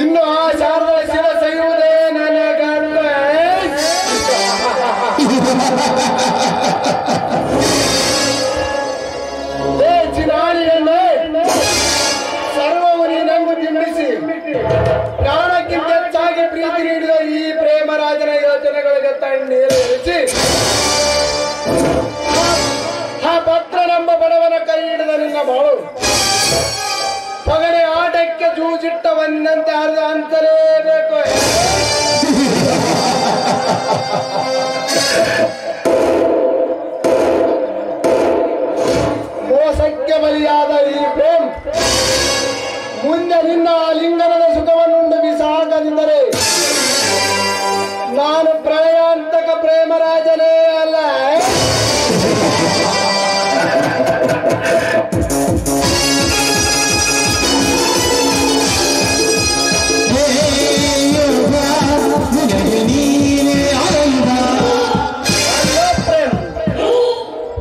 ಇನ್ನು ಆ ಶಾರದಾ ಶಿವ ಸೈರುವುದೇ ನನಗಂತ ಸರ್ವವನಿ ನಂಬು ತಿಂಬಿಸಿ ಪ್ರಾಣಕ್ಕಿಂತ ಹೆಚ್ಚಾಗಿ ಪ್ರೀತಿ ನೀಡಿದ ಈ ಪ್ರೇಮರಾಜನ ಯೋಚನೆಗಳಿಗೆ ತಣ್ಣೀರಿಸಿ ಆ ಪತ್ರ ನಂಬ ಬಡವನ ಕೈ ಹಿಡಿದ ನಿನ್ನ ಬಾಳು ಪಗಡೆ ಆಟಕ್ಕೆ ಜೂಜಿಟ್ಟವನ್ನಂತೆ ಅರ್ಧ ಅಂತಲೇಬೇಕು. ಮೋಸಕ್ಕೆ ಬಲಿಯಾದ ಈ ಪ್ರೇಮ್ ಮುಂದೆ ನಿನ್ನ ಲಿಂಗನದ ಸುಖವನ್ನುಂಡು ಬಿಸಾಕದಿದ್ದರೆ ನಾನು ಪ್ರಳಯಾಂತಕ ಪ್ರೇಮರಾಜನೇ ಅಲ್ಲ.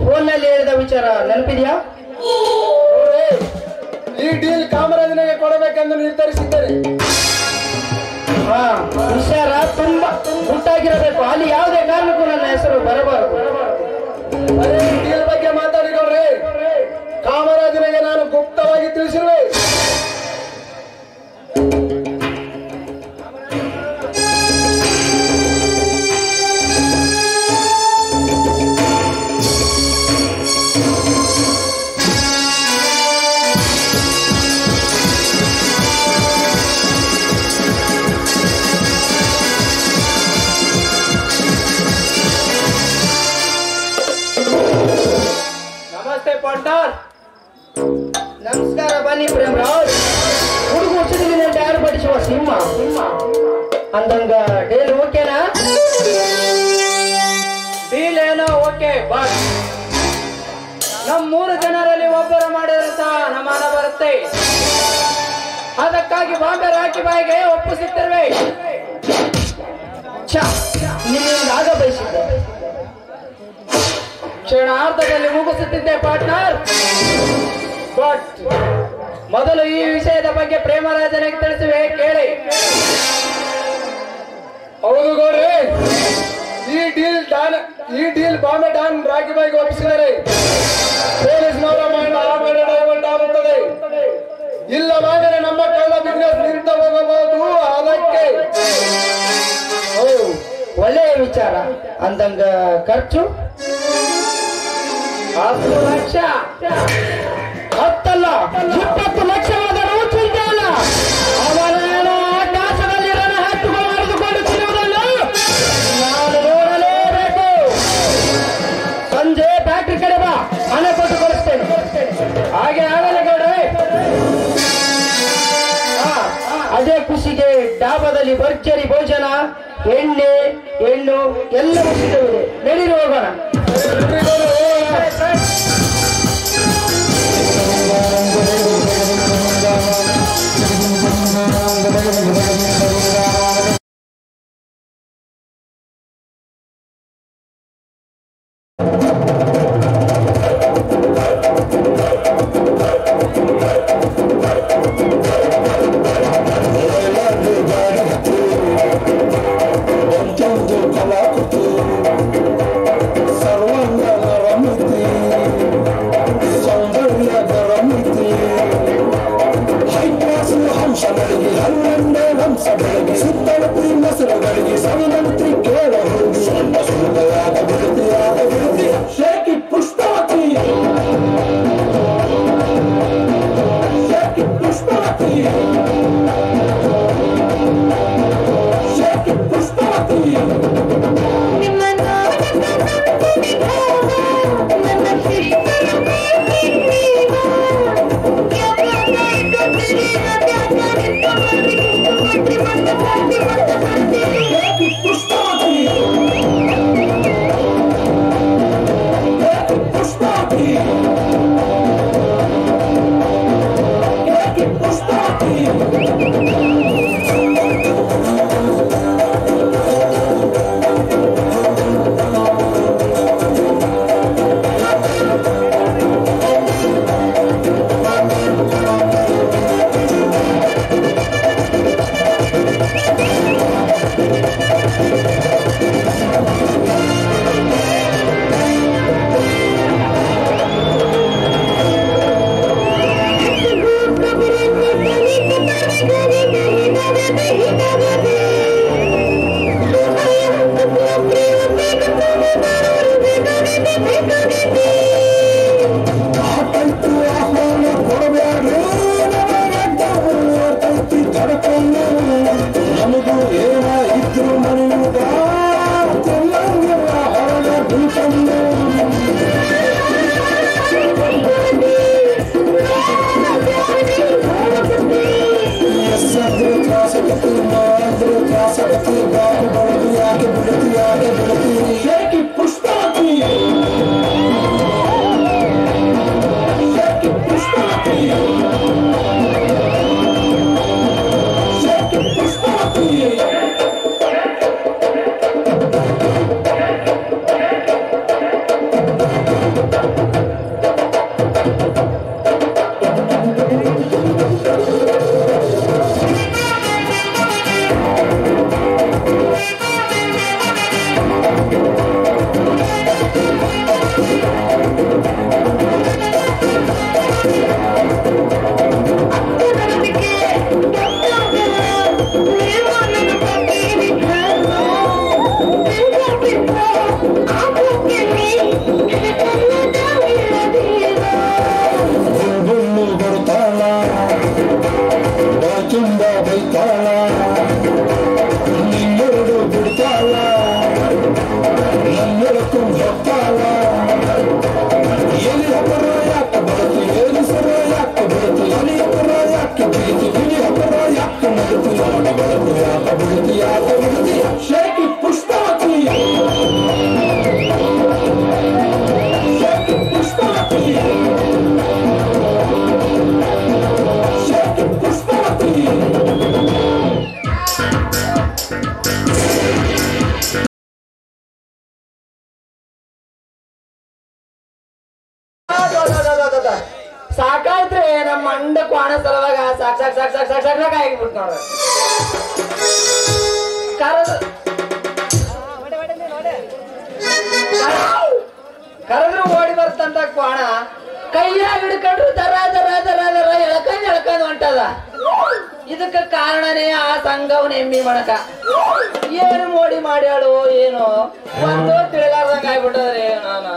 ಫೋನ್ನಲ್ಲಿ ಹೇಳಿದ ವಿಚಾರ ನೆನಪಿದೆಯಾ? ಈ ಡೀಲ್ ಕಾಮರಾಜನಿಗೆ ಕೊಡಬೇಕೆಂದು ನಿರ್ಧರಿಸಿದ್ದೇನೆ. ವಿಚಾರ ತುಂಬಾ ಗುಟ್ಟಾಗಿರಬೇಕು. ಅಲ್ಲಿ ಯಾವುದೇ ಕಾರಣಕ್ಕೂ ನನ್ನ ಹೆಸರು ಬರಬಾರದು. ಅದೇ ಡೀಲ್ ಬಗ್ಗೆ ಮಾತಾಡಿಕೊಂಡ್ರೆ ಕಾಮರಾಜನಿಗೆ ನಾನು ಗುಪ್ತವಾಗಿ ತಿಳಿಸಿರುವೆ. ನಮಸ್ತೆ ಪಾಂಡರ್. ನಮಸ್ಕಾರ. ಬನ್ನಿ ಪ್ರೇಮರಾಜ್. ಹುಡುಗ ಹುಟ್ಟಿದ ಯಾರು ಬಡಿಸುವ ಸಿಂಹ ಅಂದಂಗ ಡೀಲ್ ಓಕೆನಾ? ಡೀಲ್ ಏನೋ ಓಕೆ, ಬಟ್ ನಮ್ 3 ಜನರಲ್ಲಿ ಒಬ್ಬರು ಮಾಡಿದ್ರೆ ಸಹ ನಮ್ಮ ಹಣ ಬರುತ್ತೆ. ಅದಕ್ಕಾಗಿ ಬಾಂಬೆ ರಾಕಿ ಬಾಯಿಗೆ ಒಪ್ಪಿಸುತ್ತೇವೆ. ನಿಮ್ಮಿಂದ ಆಗ ಬಯಸಿದ್ದೆ, ಕ್ಷಣಾರ್ಧದಲ್ಲಿ ಮುಗಿಸುತ್ತಿದ್ದೆ ಪಾರ್ಟ್ನರ್. ಬಟ್ ಮೊದಲು ಈ ವಿಷಯದ ಬಗ್ಗೆ ಪ್ರೇಮರಾಜನಿಗೆ ತಿಳಿಸುವೆ, ಕೇಳಿ. ಹೌದು ಗೌಡ್ರೆ, ಈ ಡೀಲ್ ಬಾಂಬೆ ಡಾನ್ ರಾಕಿ ಬಾಯಿಗೆ ಒಪ್ಪಿಸಿದರೆ ಪೊಲೀಸ್ನವರ ಮೈಂಡ್ ಡೈವರ್ಟ್ ಆಗುತ್ತದೆ. ಇಲ್ಲವಾದರೆ ನಮ್ಮ ಕಳ್ಳ ಬಿಸ್ನೆಸ್ ನಿಂತ ಹೋಗಬಹುದು. ಅದಕ್ಕೆ ಒಳ್ಳೆಯ ವಿಚಾರ. ಅಂದಂಗ ಖರ್ಚು 10 ಲಕ್ಷ, 10 ಅಲ್ಲ 20 ಲಕ್ಷವಾದರೂ ಚಿಂತೆ ಅಲ್ಲ. ಅವನೇನೋ ಆಕಾಶದಲ್ಲಿ ರಣ ಹತ್ತುಗಳು ನಡೆದುಕೊಂಡು ತಿರುವುದನ್ನು ನಾನು ನೋಡಲೇಬೇಕು. ಸಂಜೆ ಫ್ಯಾಕ್ಟ್ರಿ ಕಡೆ ಬಾ, ಹಣ ಕೊಟ್ಟು ಕಳಿಸ್ತೇನೆ. ಹಾಗೆ ಆಗಲ್ಲ ಗೌಡ್ರೆ. ಅದೇ ಖುಷಿಗೆ ಡಾಬಾದಲ್ಲಿ ಭರ್ಜರಿ ಭೋಜನ, ಎಣ್ಣೆ, ಹೆಣ್ಣು ಎಲ್ಲವೂ ಸಿದ್ಧವಿದೆ. ನಡೀರಿ ಹೋಗೋಣ. ಸಾಕಾಯ್ತ್ರಿ ನಮ್ಮ ಅಂಡ ಕ್ವಾಣ ಸಲುವಾಗ ಸಾಕ್ ಸಾಕ್ ಸಾಕ್ ಸಾಕ್ ಸಾಕ್ ಸಾಕ್ ಸಾಕ್ ಆಗಿಬಿಟ್ಟು ನೋಡ್ರಿ. ಕರೆದ್ರು ಓಡಿ ಬರ್ತಂತ ಕ್ವಾಣ ಕೈಯಾಗ ಹಿಡ್ಕೊಂಡ್ರು ದರ ದರ ದರ ದರ ಎಳ್ಕೊಂಡ್ ಹೊಂಟದ. ಇದಕ್ಕ ಕಾರಣನೇ ಆ ಸಂಘವನ ಎಮ್ಮಿ ಮಣಕ. ಏನು ಮೋಡಿ ಮಾಡ್ಯಾಳು ಏನು ಒಂದು ತಿಳಿಲಾರ್ದಂಗ ಆಗ್ಬಿಟ್ಟದ್ರಿ. ನಾನು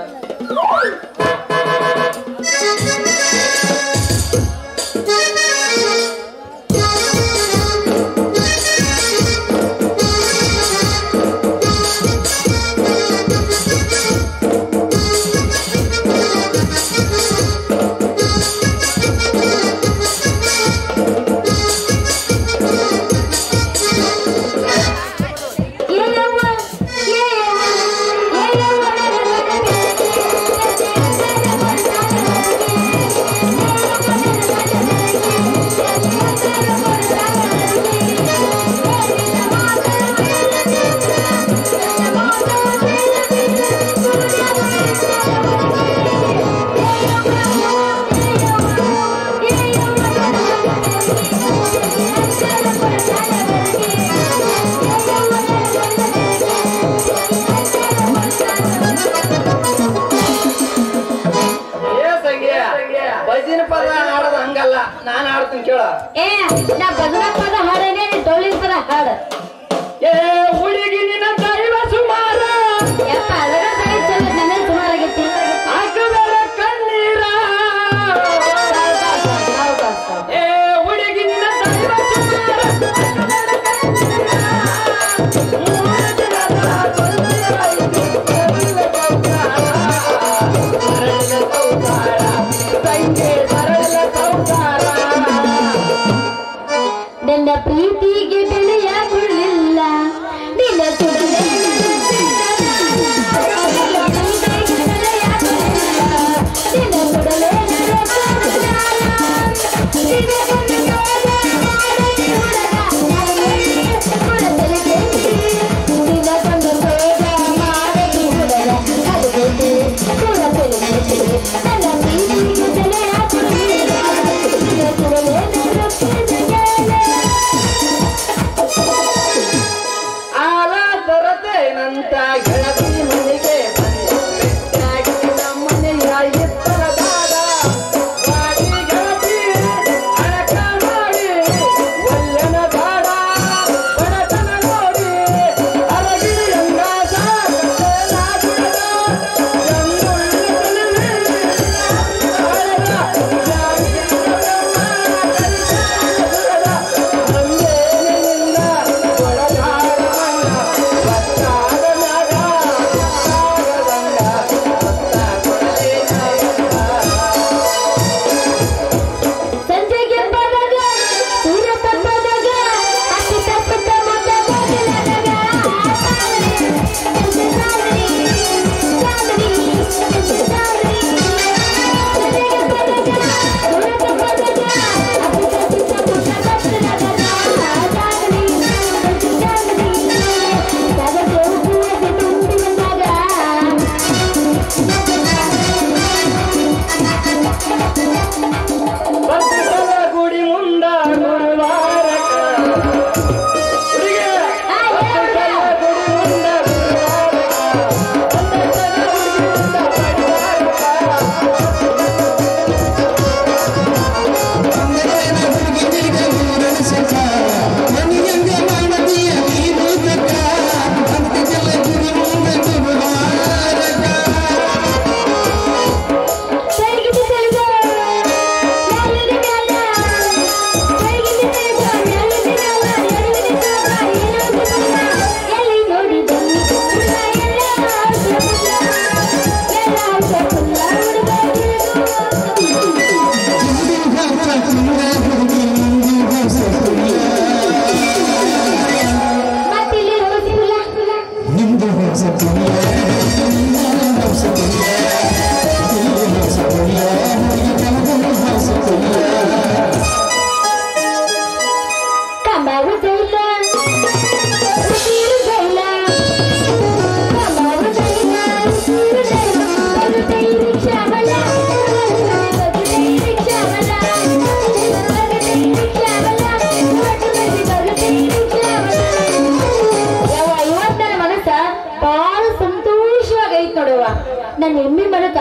ಹೇಳ್ತೀನಿ ಕೇಳ. ಏ ನಾ ಭಜನಾ ಪದ ಹಾಡೇನೆ ನೀ ಡೊಳ್ಳಿನ ಪದ ಹಾಡ. ಏ ಹುಡುಗಿ ನಿನ್ನ ದೈವ ಸುಮಾರ ಯಪ್ಪ ಅದರ ದೈ ಚಲ ನನ್ನ ಸುಮಾರಾಗೈತಿ. ಹಾಕಬೇಡ ಕಣ್ಣೀರ. ಏ ಹುಡುಗಿ ನಿನ್ನ ದೈವ ಸುಮಾರ ನನ್ನ ಪ್ರೀತಿಗೆ ಬೆಲೆಯ ಕೊಡಲಿಲ್ಲ ನಿನ್ನ ಸುಡಲೇ ಅಂತ ಗೆಳತಿ ಮನೆಗೆ ಬಂದು ಬೆಟ್ಟಾಗಿ ನಮ್ಮನೆಯ ಎತ್ತರದಾದ ಗಾಡಿ ಗೆಳತಿ ಅಣಕ ಮಾಡಿ ಒಲ್ಲೆನ ದಾಡ ಬಡತನ ನೋಡಿ ಅರಗಿರಿ ಅಂಗಾಸ ನನ್ನ ಎಮ್ಮಿ ಮನಕ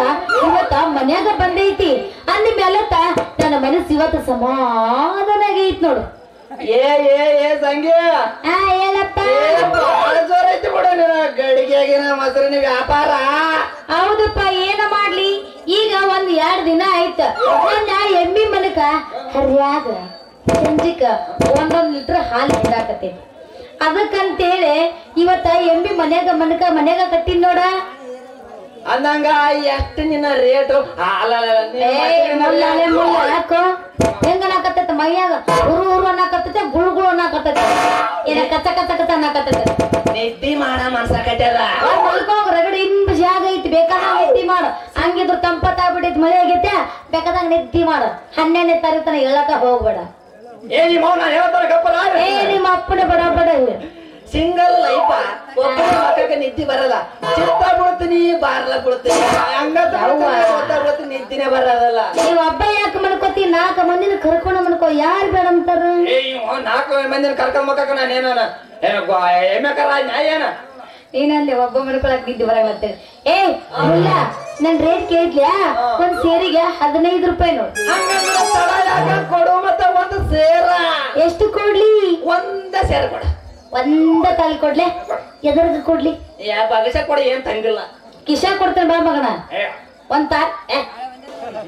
ಇವತ್ತ ಮನ್ಯಾಗ ಬಂದೈತಿ ಅಂದ ಮೇಲತ್ತ ನನ್ನ ಮನಸ್ಸು ಇವತ್ತು ಸಮಾಧಾನ ಆಗೈತ್ ನೋಡು. ಏ ಸಂಖ್ಯೆ ಹೇಳಪ್ಪ. ಬಹಳ ಜೋರ ಐತಿ ಬಿಡ ನಿನ್ನ ಗಡಿಗೆಗಿನ ಮೊಸರಿನ ವ್ಯಾಪಾರ. ಹೌದಪ್ಪ ಏನ ಮಾಡ್ಲಿ ಈಗ ಒಂದ್ 2 ದಿನ ಆಯ್ತ ನನ್ನ ಎಮ್ಮಿ ಮನಕ ಹರಿಯಾಗ ಸಂಜಿಕ 1 ಲೀಟರ್ ಹಾಲು ಹಿಂಡಾಕತ್ತೈತಿ. ಅದಕ್ಕಂತೇಳಿ ಇವತ್ತ ಎಮ್ಮಿ ಮನ್ಯಾಗ ಕಟ್ಟಿನ್ ನೋಡ. ಅಂದಂಗ ಎಷ್ಟು ನಿನ್ನ ರೇಟು ಯಾಕೋ ಹೆಂಗ ನಾಕತ್ತೈತ ಮೈಯಾಗ ಉರು ಅನ್ನಕತ್ತೈತೆ ಗುಳು ಅನ್ನಕತ್ತೈತೆ ಏನ ಕಚ್ಚ ಅನ್ನಕತ್ತೈತೆ. ನಿದ್ದಿ ಮಾಡ ಮನ್ಸ ಕಟ್ಯಾರ ಮಲ್ಕೋಗ ರಗಡಿ ಇಂಬ ಜಾಗ ಐತಿ ಬೇಕಾದಾಗ ನಿದ್ದಿ ಮಾಡು. ಹಂಗಿದ್ರು ತಂಪತ್ತಾಗ್ಬಿಟ್ಟೈತಿ ಮಳೆ ಆಗೈತೆ ಬೇಕಾದಾಗ ನಿದ್ದಿ ಮಾಡು. 12ನೇ ತಾರೀಕು ತನ ಹೇಳಕ ಹೋಗ್ಬೇಡ. ನಿಮ್ಮ ಅಪ್ಪನ ಬಡ ಸಿಂಗಲ್ ಲೈಫ ಒಬ್ಬ ಮಕ್ಕಳಿಗೆ ನಿದ್ದೆ ಬರಲ್ಲ. ಚಿತ್ತ ಬಿಡ್ತೀನಿ ಬಾರ್ಲ ಬಿಡ್ತೀನಿ ಹಂಗ ನಿದ್ದಿನೇ ಬರೋದಲ್ಲ. ನೀವ್ ಹಬ್ಬ ಯಾಕೆ ಮನ್ಕೋತಿ 4 ಮಂದಿನ ಕರ್ಕೊಂಡ ಮನ್ಕೋ. ಯಾರು ಬೇಡ ಅಂತಾರ? 4 ಮಂದಿನ ಕರ್ಕೊಂಡ್ ಮಕ್ಕ ನಾನೇನ ಎಮ್ಮೆ ಕರ ನ್ಯಾಯ ಏನ ನೀನಲ್ಲಿ ಒಬ್ಬ ಮಡ್ಕೊಳಕ್ ನಿದ್ದೆ ಬರಲ್ಲಂತೇಳಿ ಏ ಇಲ್ಲ ನನ್ ರೇಟ್ ಕೇಳಿದ್ಯಾ ಒಂದ್ ಸೇರಿಗೆ 15 ರೂಪಾಯಿ ನೋಡು ಹಂಗಂದ್ರೆ ತಡ ಯಾಕ ಕೊಡು ಮತ್ತೆ ಒಂದು ಸೇರ ಎಷ್ಟು ಕೊಡ್ಲಿ ಒಂದ ಸೇರ ಕೊಡ ಒಂದ ತಾಳಿ ಕೊಡ್ಲೆ ಎದರ್ಗ ಕೊಡ್ಲಿ ಯಾ ಬಗಸ ಕೊಡಿ ಏನ್ ತಂಗಿಲ್ಲ ಕಿಶಾ ಕೊಡ್ತೇನೆ ಬಾ ಮಗನ ಒಂದ್ ತಾಟ್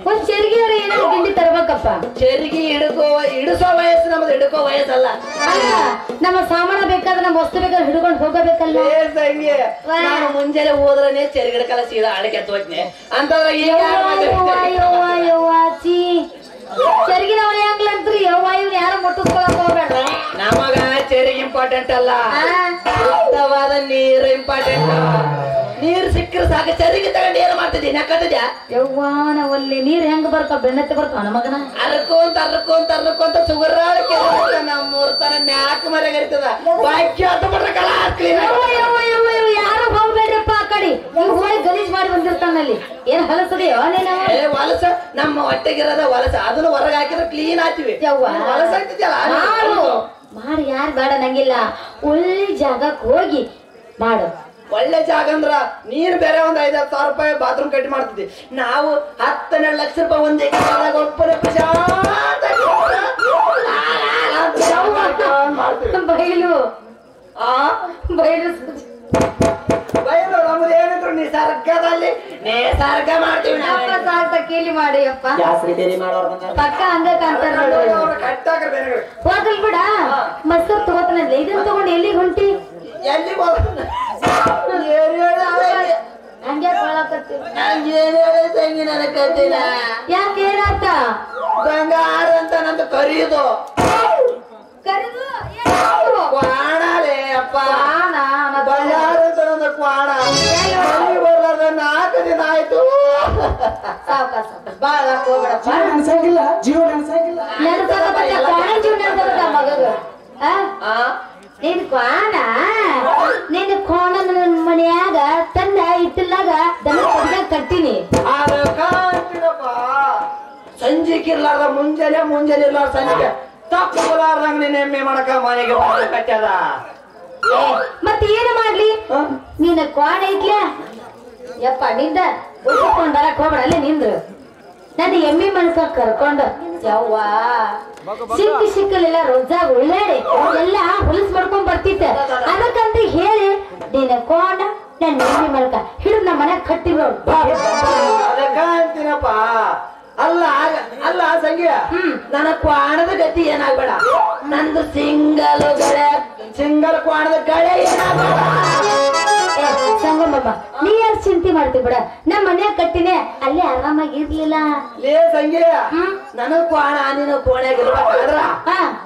ಒಂದ್ ಚೆರಿಗೆ ಏನಾದ್ರು ತಿಂಡಿ ತರ್ಬೇಕಪ್ಪ ಚೆರಿಗೆ ಹಿಡಿಸೋ ವಯಸ್ಸು ನಮ್ದು ಹಿಡ್ಕೋ ವಯಸ್ಸಲ್ಲ ಅಲ್ಲ ನಮ್ಮ ಸಾಮಾನ ಬೇಕಾದ್ರೆ ನಮ್ಮ ವಸ್ತು ಬೇಕಾದ್ರೆ ಹಿಡ್ಕೊಂಡು ಹೋಗಬೇಕಲ್ಲ ತಂಗಿ ನಾನು ಮುಂಜಾನೆ ಹೋದ್ರನೆ ಚೆರಿಗೆ ಹಿಡ್ಕಲ್ಲ ಸೀದಾ ಆಳಕ್ಕೆ ಎತ್ತೋಯ್ತನೆ ಅಂತಂದ್ರೆ ಈಗ ಚೆರಿಗೆ ನಾವು ಯಾಕ್ಲಂತ್ರಿ ಯವ್ವ ಇವ್ರು ಯಾರು ಮುಟ್ಟಿಸ್ಕೊಳಕ್ ಹೋಗ್ಬೇಡ್ರ ನಮಗ ಚೆರಿಗೆ ಇಂಪಾರ್ಟೆಂಟ್ ಅಲ್ಲ ಶುದ್ಧವಾದ ನೀರು ಇಂಪಾರ್ಟೆಂಟ್ ನೀರು ಸಿಕ್ಕರೆ ಸಾಕು ಚೆರಿಗೆ ತಗೊಂಡು ಏನ್ ಮಾಡ್ತಿದ್ದೀನಿ ನಕ್ಕತಿದ್ಯಾ ಯವ್ವ ನಾವಲ್ಲಿ ನೀರ್ ಹೆಂಗ್ ಬರ್ತಾವ ಬೆಣ್ಣೆತ್ತೆ ಬರ್ತಾವ ನಮಗನ ಅರ್ಕೊಂತ ಸುಗರಾಳಕ್ಕೆ ನಮ್ಮೂರ್ ತರ ಮ್ಯಾಕ್ ಮರೆಗರಿತದ ಬಾಕಿ ಅರ್ಥ ಮಾಡ್ರ ಕಳ ಯಾರು ಹೋಗ್ಬೇಡ್ರಪ್ಪ ಆ ಕಡೆ ನೀವು ಹೋಗಿ ಗಲೀಜ್ ಮಾಡಿ ಬಂದಿರ್ತಾನಲ್ಲಿ ಏನ್ ಹೊಲಸದೆಯೋ ನೀನು ವಲಸ ನಮ್ಮ ಹೊಟ್ಟೆಗಿರದ ವಲಸ ಅದನ್ನ ಹೊರಗೆ ಹಾಕಿದ್ರೆ ಕ್ಲೀನ್ ಆಗ್ತಿವಿ ಯವ್ವ ವಲಸ ಆಗ್ತಿದ್ಯಲ್ಲ ಮಾಡಿ ಯಾರು ಬೇಡ ನಂಗಿಲ್ಲ ಒಳ್ಳೆ ಜಾಗಕ್ಕೆ ಹೋಗಿ ಮಾಡು ಒಳ್ಳೆ ಜಾಗ ಅಂದ್ರ ನೀರ್ ಬೇರೆ ಒಂದ್ 5,000 ರೂಪಾಯಿ ಬಾತ್ರೂಮ್ ಕಟ್ಟಿ ಮಾಡ್ತಿದ್ವಿ ನಾವು 10-12 ಲಕ್ಷ ರೂಪಾಯಿ ಒಂದ್ ಒಬ್ಬರೇ ಬಯಲು ಬಯಲು ಬಯಲು ನಮ್ದು ಏನಿದ್ರು ನಿಸರ್ಗದಲ್ಲಿ ನೇಸರ್ಗ ಮಾಡ್ತೀವಿ ನಾವು ಕೇಳಿ ಮಾಡಿ ಅಪ್ಪ ಜಾಸ್ತಿ ಬೇರೆ ಮಾಡೋರು ಪಕ್ಕ ಹಂಗ ಕಾಣ್ತಾರ ಕಟ್ಟಾಕ್ರ ಬೇರೆ ಹೋಗಲ್ ಬಿಡ ಮಸ್ತರ್ ತಗೋತಾನಲ್ಲ ಇದನ್ನ ತಗೊಂಡು ಎಲ್ಲಿಗೆ ಹೊಂಟಿ ಎಲ್ಲಿ ಹಂಗೆ ಕೊಳಕತ್ತೀವಿ ತಂಗಿ ನನ್ನ ಕತ್ತಿನ ಯಾಕೆ ಏನಾತ ಬಂಗಾರ ಅಂತ ನಂದು ಕರಿಯೋದು ಕರೆದು ಕ್ವಾಣಲೇ ಅಪ್ಪ ಬಂಗಾರ ಅಂತ ನಂದು ಕ್ವಾಣ ಬರ್ಲಾರ್ದ 4 ದಿನ ಆಯ್ತು ಬಾಳ ಹೋಗ್ಬೇಡಪ್ಪ ನೆನಸಾಗಿಲ್ಲ ಜೀವ ನೆನಸಾಗಿಲ್ಲ ನಿನ್ ಕ್ವಾಣ ನಿನ್ ಕೋಣ ನನ್ನ ಮನ್ಯಾಗ ತಂದ ಇಟ್ಟಿಲ್ಲಾಗ ದನ ಕಡ್ಗ ಕಟ್ಟಿನಿ ಸಂಜೆಕಿರ್ಲಾರ್ದ ಮುಂಜಾನೆ ಇರ್ಲಾರ ಸಂಜೆಗೆ ತಪ್ಪಲಾರ್ದಂಗ ನೀನ್ ಎಮ್ಮೆ ಮಾಡಕ ಮನೆಗೆ ಕಟ್ಟ್ಯದ ಮತ್ತೆ ಏನು ಮಾಡ್ಲಿ ನೀನ ಕ್ವಾಣ ಇಟ್ಲ ಯಪ್ಪ ನಿಂದ ಉಳ್ಕೊಂಡ್ ಬರಕ್ ಹೋಗ್ಬೇಡ ಅಲ್ಲೇ ನಿಂದ್ರು ನನ್ನ ಎಮ್ಮಿ ಮನ್ಸ ಕರ್ಕೊಂಡು ಯವ್ವ ಸಿಕ್ಕಲಿಲ್ಲ ರೋಜಾಗ ಉಳ್ಳಾಡಿ ಎಲ್ಲ ಹೊಲಸ್ ಮಾಡ್ಕೊಂಡ್ ಬರ್ತಿದ್ದ ಅದಕ್ಕಂತ ಹೇಳಿ ನೀನ ಕೋಣ ನನ್ನ ಎಮ್ಮಿ ಮಲ್ಕ ಹಿಡಿದು ನಮ್ಮ ಮನ್ಯಾಗ ಕಟ್ಟಿ ನೋಡು ಅದಕ್ಕ ಅಂತೀನಪ್ಪ ಅಲ್ಲ ಸಂಖ್ಯೆ ನನ್ನ ಕ್ವಾಣದ ಗತಿ ಏನಾಗ್ಬೇಡ ನಂದು ಸಿಂಗಲ್ ಕ್ವಾಣದ ಗಳೆ ಏನಾಗ್ಬೇಡ ಸಂಗಮಮ್ಮ ನೀ ಯಾರು ಚಿಂತೆ ಮಾಡ್ತೀವಿ ಬಿಡ ನಮ್ಮ ಮನ್ಯಾಗ ಕಟ್ಟಿನೇ ಅಲ್ಲೇ ಆರಾಮಾಗಿ ಇರ್ಲಿಲ್ಲ ಲೇ ಸಂಖ್ಯೆ ನನಗ್ ಕ್ವಾಣ ನೀನು ಕೋಣೆಗಿರ್ಬೇಕಾದ್ರ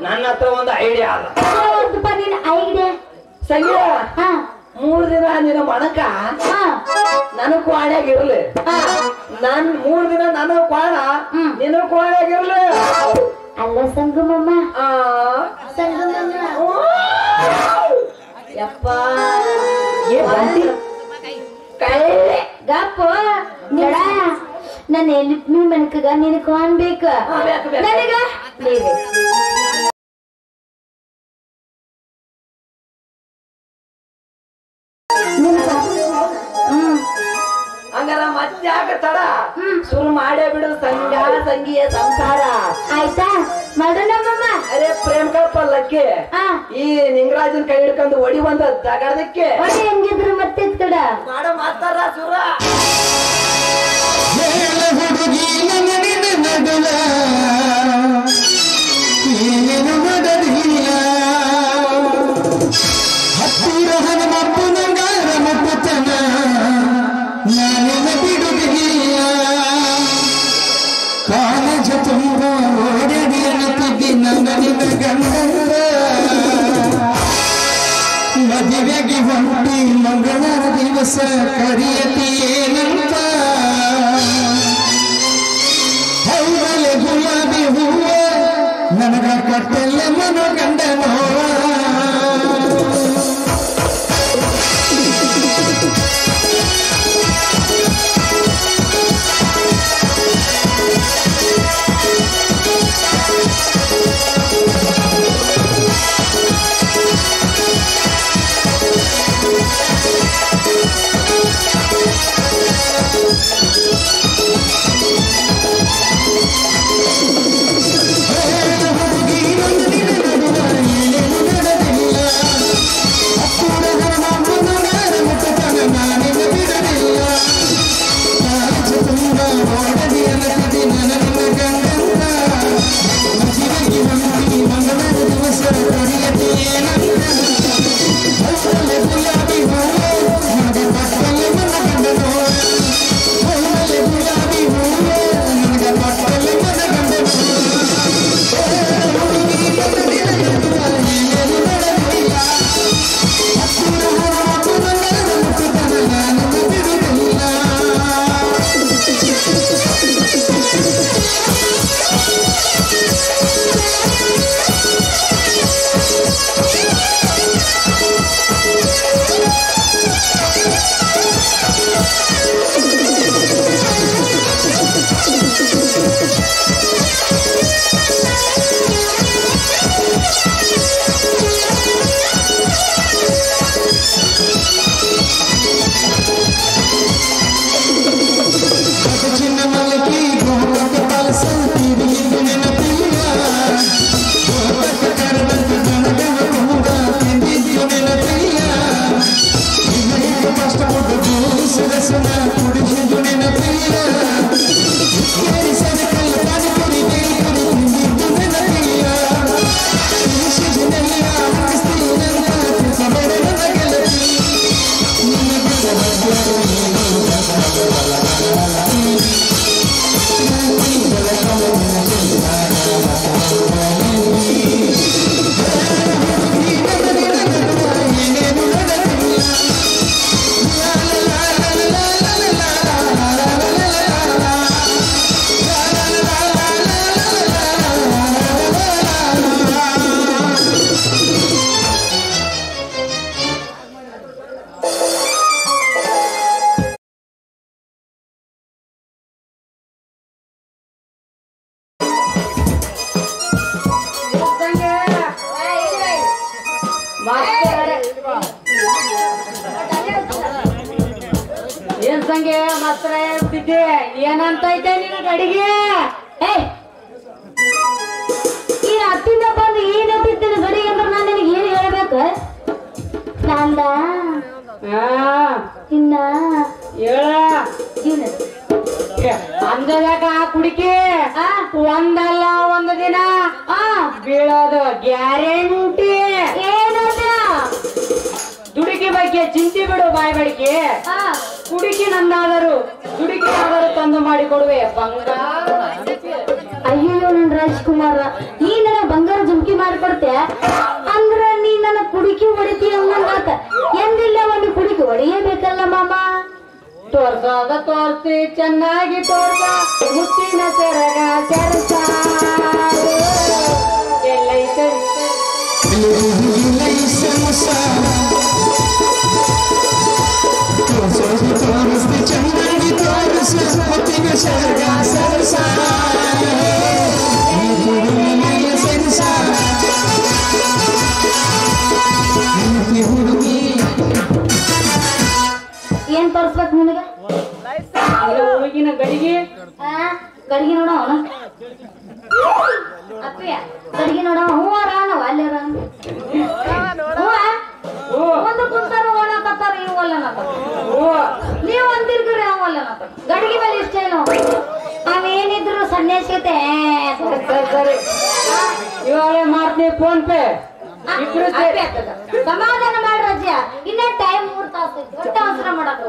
ನನ್ನ ಹತ್ರ ಒಂದು ಐಡಿಯಾ ಅದ ನಿನ್ನ ಐಡಿಯಾ ಸಂಖ್ಯೆ 3 ದಿನ ನಿನ್ನ ಮಣಕ ನನಗ್ ಕ್ವಾಣ್ಯಾಗ ಇರ್ಲಿ ನನ್ 3 ದಿನ ನನ್ನ ಕ್ವಾಣ ನಿನ್ನ ಕ್ವಾಣ್ಯಾಗ ಇರ್ಲಿ ಅಲ್ಲ ಸಂಗಮಮ್ಮ ಯಪ್ಪ ಗಪ್ಪ ನನ್ನ ಎಲ್ಲಿ ಮನಕಗ ನಿನ್ ಕಾಣ್ಬೇಕ ನನಗ ಹಂಗಾರ ಮತ್ತೆ ತಡ ಶುರು ಮಾಡೇ ಬಿಡು ಸಂಗಿಯ ಸಂಸಾರ ಆಯ್ತಾ ಮಾಡೋಣಮ್ಮ ಅರೆ ಪ್ರೇಮ್ ಕಲ್ಪಲ್ಲಕ್ಕೆ ಈ ನಿಂಗರಾಜನ್ ಕೈ ಹಿಡ್ಕೊಂಡು ಒಡಿ ಬಂದ ತಗಡದಕ್ಕೆ ಹೆಂಗಿದ್ರು ಮತ್ತೆ ತಡ ಮಾಡ ಮಾತಾರ ಸುರ ಮದುವೆಗೆ ಹೊಂಟಿ ಮಂಗಳವಾರ ದಿವಸ ಕರಿಯತಿಯೇನಂತ ಹೌದಲೆ ಗುಲಾಬಿ ಹೂವ ನನಗ ಕಟ್ಟೆಲ್ಲ ಮನ ಗಂಡನೋ ಏನ್ ಸಂಗೆ ಮಾತ್ರ ಹೇಳ್ತಿದ್ದೆ ಏನಂತ ಐತೆ ನಿನ್ನ ಅಡಿಗೆ ಈ ಹತ್ತಿಂದ ಬಂದು ಏನಂತಿದ್ದೇನೆ ಗಡಿಗೆ ಅಂದ್ರೆ ನಾನು ನಿನಗೆ ಏನ್ ಹೇಳ್ಬೇಕು ನಂದ ಇನ್ನ ಹೇಳ ಅಂದದಾಗ ಕುಡಿಕೆ ಒಂದಲ್ಲ ಒಂದು ದಿನ ಬೀಳೋದು ಗ್ಯಾರಂಟಿ ಏನದ ದುಡುಕಿ ಬಗ್ಗೆ ಚಿಂತೆ ಬಿಡು ಬಾಯಿ ಬಡಿಕೆ ಕುಡಿಕೆ ನಂದಾದರೂ ದುಡುಕಿ ಆದರೂ ತಂದು ಮಾಡಿ ಕೊಡುವೆ ಬಂಗಾರ. ಅಯ್ಯೋ ನನ್ ರಾಜ್ಕುಮಾರ ನೀ ನನ್ನ ಬಂಗಾರ ಜುಮ್ಕಿ ಮಾಡ್ಕೊಡ್ತೆ ಅಂದ್ರ ನೀ ನನ್ನ ಕುಡಿಕಿ ಹೊಡಿತೀಯ ಅನ್ನಂಗಾತ ಎಂದಿಲ್ಲ ಒಂದು ಕುಡಿಕಿ ಹೊಡಿಯಬೇಕಲ್ಲ ಮಾಮ ತೋರ್ಸೋದ ತೋರ್ಸಿ ಚೆನ್ನಾಗಿ ತೋರ್ಸ ಮುತ್ತಿನ ಸೆರಗ ಸೆರಸ ಎಲ್ಲೈತೆ ಚೆನ್ನಾಗಿ ತೋರಿಸ ಹೊತ್ತಿನ ಸರ್ಗ ಸರಸ ಹುಡುಗಿ ಏನ್ ತೋರ್ಸ್ಬೇಕು ನಿನಗ ಹುಡುಗಿನ ಗಡಿಗೆ ಗಡಿಗೆ ನೋಡ ಅವನ ಅಪ್ಪಯ್ಯ ಗಡಿಗೆ ನೋಡ ಹೂವ ರಾಣವ ಅಲ್ಲೇ ಹೂವ ಒಂದು ಕುಂತಾರ ಓಣಕತ್ತಾರ ಇವು ಅಲ್ಲನತ್ತಾರ ನೀವು ಅಂತಿರ್ಗ್ರಿ ಅವ ಅಲ್ಲನತ್ತಾರ ಗಡಿಗೆ ಮೇಲೆ ಇಷ್ಟ ಏನು ನಾವೇನಿದ್ರು ಸನ್ಯಾಸತೆ ಸರಿ ಇವಾಗಲೇ ಮಾಡ್ತೀವಿ ಫೋನ್ ಪೇ ಸಮಾಧಾನ ಮಾಡ್ರಜ್ಜ ಇನ್ನ ಟೈಮ್ 3 ತಾಸು ಒಟ್ಟ ಅವಸರ ಮಾಡಕ್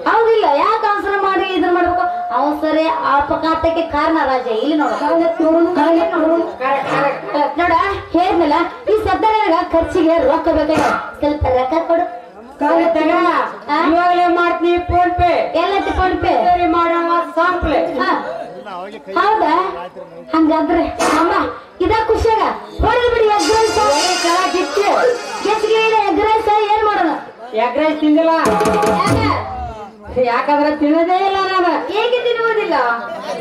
ಹೌದಿಲ್ಲ ಯಾಕೆ ಅವಸರ ಮಾಡಿ ಇದ್ರ ಮಾಡ್ಬೇಕು ಅವಸರ ಅಪಘಾತಕ್ಕೆ ಕಾರಣ ರಾಜ ಇಲ್ಲಿ ನೋಡ ನೋಡ ಹೇಳಿದ್ನಲ್ಲ ಈ ಸದ್ದ ಖರ್ಚಿಗೆ ರೊಕ್ಕ ಬೇಕಾಗ ಸ್ವಲ್ಪ ರೊಕ್ಕ ಕೊಡು ಇವಾಗಲೇ ಮಾಡ್ತೀವಿ ಫೋನ್ ಪೇ ಎಲ್ಲೈತಿ ಫೋನ್ ಪೇ ಮಾಡೋಣ ಸಾಂಪ್ಲೆ ಹೌದಾ ಹಂಗಾದ್ರೆ ಅಮ್ಮ ಇದ ಖುಷಿಯಾಗ ಹೊಡೆದು ಬಿಡಿ ಗೆಚ್ಚಿಗೆ ಎಗ್ ರೈಸ್ ಏನ್ ಮಾಡೋಣ ಎಗ್ ರೈಸ್ ತಿಂದಿಲ್ಲ ಯಾಕಂದ್ರೆ ತಿನ್ನೋದೇ ಇಲ್ಲ ನಾನು ಹೇಗೆ ತಿನ್ನುವುದಿಲ್ಲ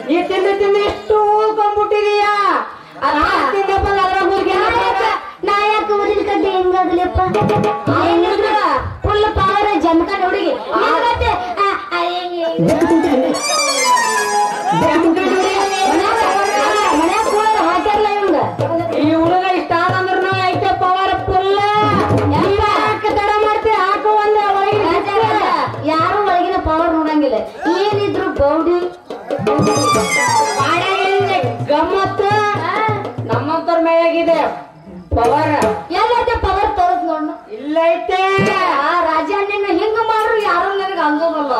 ನೀ ತಿಂದು ತಿಂದು ಎಷ್ಟು ಕೊಂಡ್ಬಿಟ್ಟಿದೀಯಾ ನಾಯಕ ಊರಿನ ಕಡ್ಡಿ ಹೆಂಗಾಗಲಿಪ್ಪ ಫುಲ್ ಪಾವರ ಜಮಖಾನ ಹುಡುಗಿ ಮನ್ಯಾಗ ಕೂಡ ಹಾಕ್ಯಾರಲ್ಲ ಇವಂಗ ಈ ಹುಡುಗ ಇಷ್ಟ ಆದಂದ್ರ ಐತೆ ಪವರ್ ಫುಲ್ ತಡ ಮಾಡ್ತೀವಿ ಹಾಕು ಒಂದ ಯಾರು ಒಳಗಿನ ಪವರ್ ನೋಡಂಗಿಲ್ಲ ಏನಿದ್ರು ಗೌಡಿ ಗಮ್ಮತ್ತು ನಮ್ಮಂತವ್ರ ಮೇಲಾಗಿದೆ ಪವರ್ ಎಲ್ಲೈತೆ ಪವರ್ ತೋರ್ಸ್ ನೋಡ್ ಇಲ್ಲ ಐತೆ ರಾಜ ನಿನ್ನ ಹಿಂಗ ಮಾಡ್ರು ಯಾರು ನನಗ ಅಂದೋದಲ್ಲ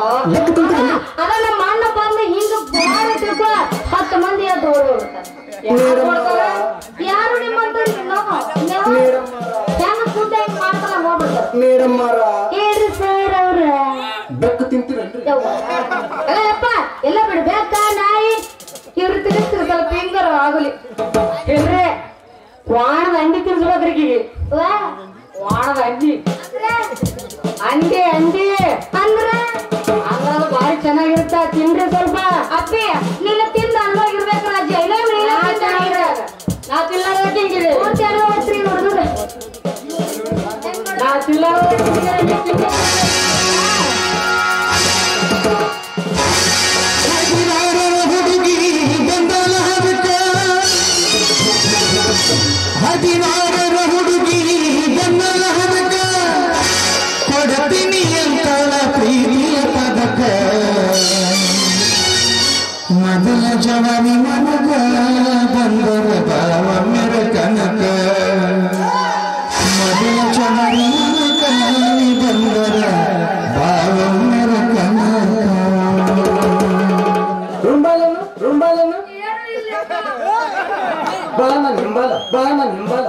ಅದ ನಮ್ಮ ಅಣ್ಣ ಬಂದು ಹಿಂಗ ತಿಳ್ಕೊ 10 ಮಂದಿ ಅದು ಯಾರು ನಿಮ್ಮಂತ ಹೆಂಗ ಫುಡ್ ಹೆಂಗ್ ಮಾಡ್ತಾರ ನೋಡ್ಬಿಡ್ತಾರ ಹೇಳ್ರಿ ಸರ್ ಅವ್ರ ಬೆಕ್ಕು ತಿಂತೀರಲ್ರಿ ಅಪ್ಪ ಎಲ್ಲ ಬಿಡ್ಬೇಕ ನಾಯಿ ಇವ್ರು ತಿನ್ನಿಸ್ತೀರಿ ಸ್ವಲ್ಪ ಹಿಂಗಾರ ಆಗಲಿ ಇಲ್ರಿ ವಾಣದ ಅಂಡಿ ತಿನ್ಸ್ಬೇಕ್ರಿ ವಾಣದ ಅಂಡಿ ಅಂಡಿ ಅಂಡಿ ಅಂದ್ರೆ ಅದು ಭಾರಿ ಚೆನ್ನಾಗಿರುತ್ತ ತಿನ್ರಿ ಸ್ವಲ್ಪ ಅಪ್ಪಿ ನೀನ ತಿಂದ ಅಲ್ವಾಗಿರ್ಬೇಕು ರಾಜ ಇಲ್ಲ ನಾ ತಿಲ್ಲಾರ ಹಿಂಗಿದೆ ನೋಡಿದ್ರೆ ನಾ ತಿಲ್ಲಾರ ಹುಡುಗಿ ಗಂಡಲ ಹರಕ 16 ಹುಡುಗಿ ಗಂಡಲ ಹರಕ ಕೊಡತೀನಿ ಅಂತಳ ಪ್ರೀತಿಯ ಪದಕ ಮೊದಲ ಜವಾನಿ ಮನಗ ಬಂದರ ಬಾವ ಮೇರ ಕನಕ ಮೊದಲ ಜವಾನಿ ಮನಗ ಬಂದರ ಬಾವ ಮೇರ ಬಾ ನನ್ನ ಹಿಂಬಾಲ.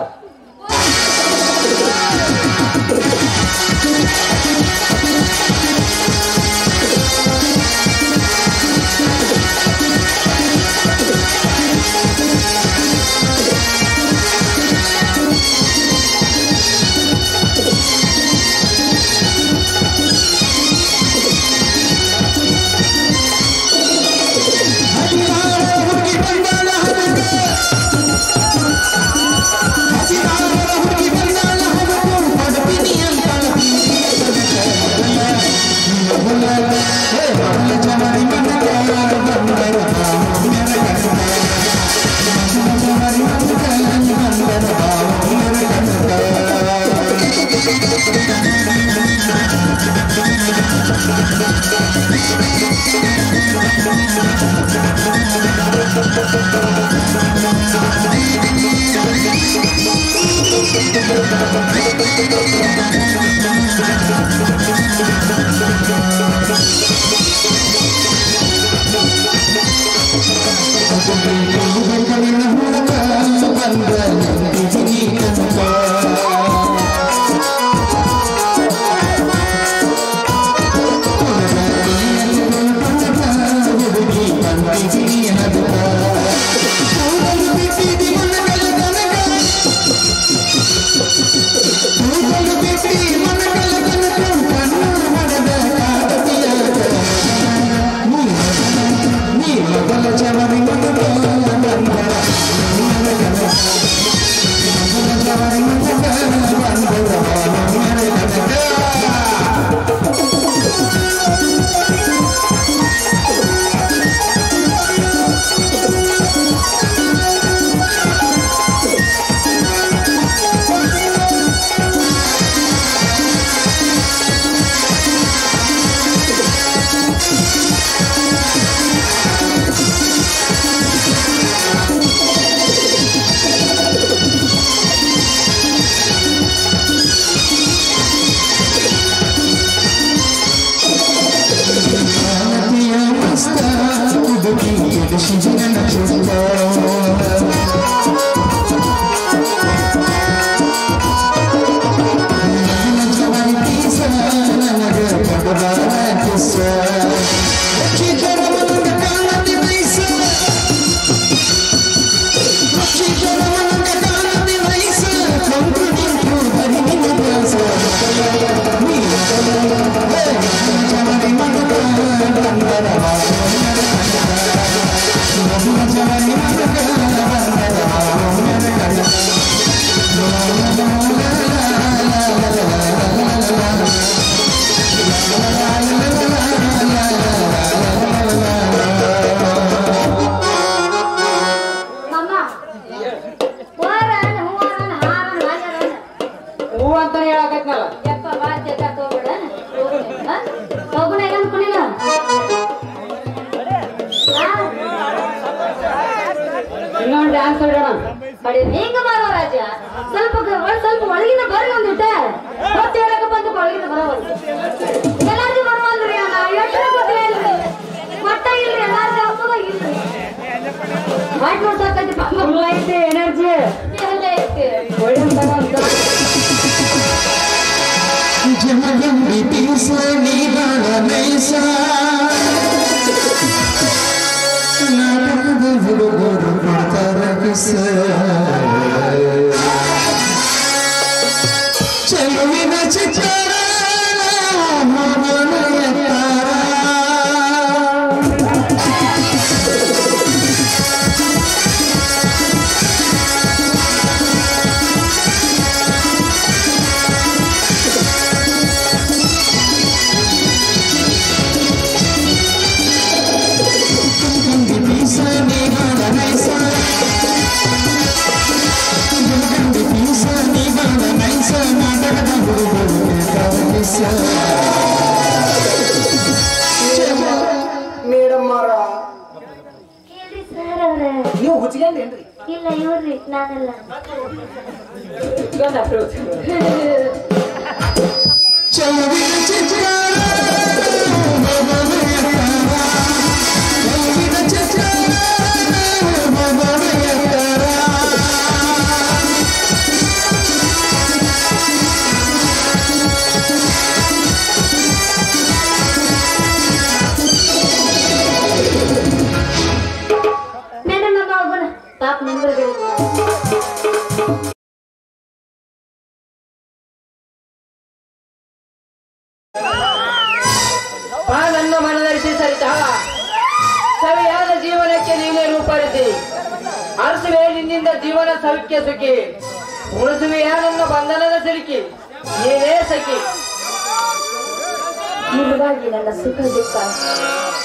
ಹೆಂಗ ಮಾಡೋ ರಾಜ ಸ್ವಲ್ಪ ಒಳಗಿನ ಬರ್ರಿ ಒಂದಿಟ್ಟ ಮತ್ತೆ ಹೇಳಕ ಬಂದು ಒಳಗಿನ ಬರೋವಲ್ರಿ ಎಲ್ಲಾರ್ಗೂ ಬರೋವಲ್ರಿ ಎಷ್ಟು ಗೊತ್ತೇ ಇಲ್ರಿ ಮಟ್ಟ ಇಲ್ರಿ ಎಲ್ಲಾರ್ಗೂ ಹಬ್ಬದ ಇಲ್ರಿ ವಾಟ್ ನೋಡ್ಸಕ್ಕಂತ ಫುಲ್ ಐತೆ ಎನರ್ಜಿ ಎಲ್ಲ ಐತೆ ಒಳ್ಳೆ ಜಮಗಂಡಿ ಪೀಸ ನೀರಾಳ ನೈಸ ನಾಟಕದ ಹುಡುಗರು ಕೊಡ್ತಾರ ಕಿಸ ಚೆಲುವಿನ ಚಿತ್ತಾರ ಮೇಡಮ್ ಮಾರ ನೀವು ಹುಚ್ಚಿಗೆಂದೇನ್ರಿ? ಇಲ್ಲ ಇವ್ರಿ ನಾನೆಲ್ಲ ಚೆಲುವಿನ ಚಿತ್ತಾರ ಚೆಲುವಿನ ಚಿತ್ತಾರ ಹರಿಸಿ ಸರಿತಾ ಸವಿಯಾದ ಜೀವನಕ್ಕೆ ನೀನೇ ರೂಪರಿಸಿ ಅರಸುವೆ ನಿನ್ನಿಂದ ಜೀವನ ಸೌಖ್ಯ ಸುಖಿ ಉಳಿಸುವೆಯ ನನ್ನ ಬಂಧನದ ಸಿಲುಕಿ ನೀನೇ ಸಖಿ. ನಿಮಗಾಗಿ ನನ್ನ ಸುಖ ದುಃಖ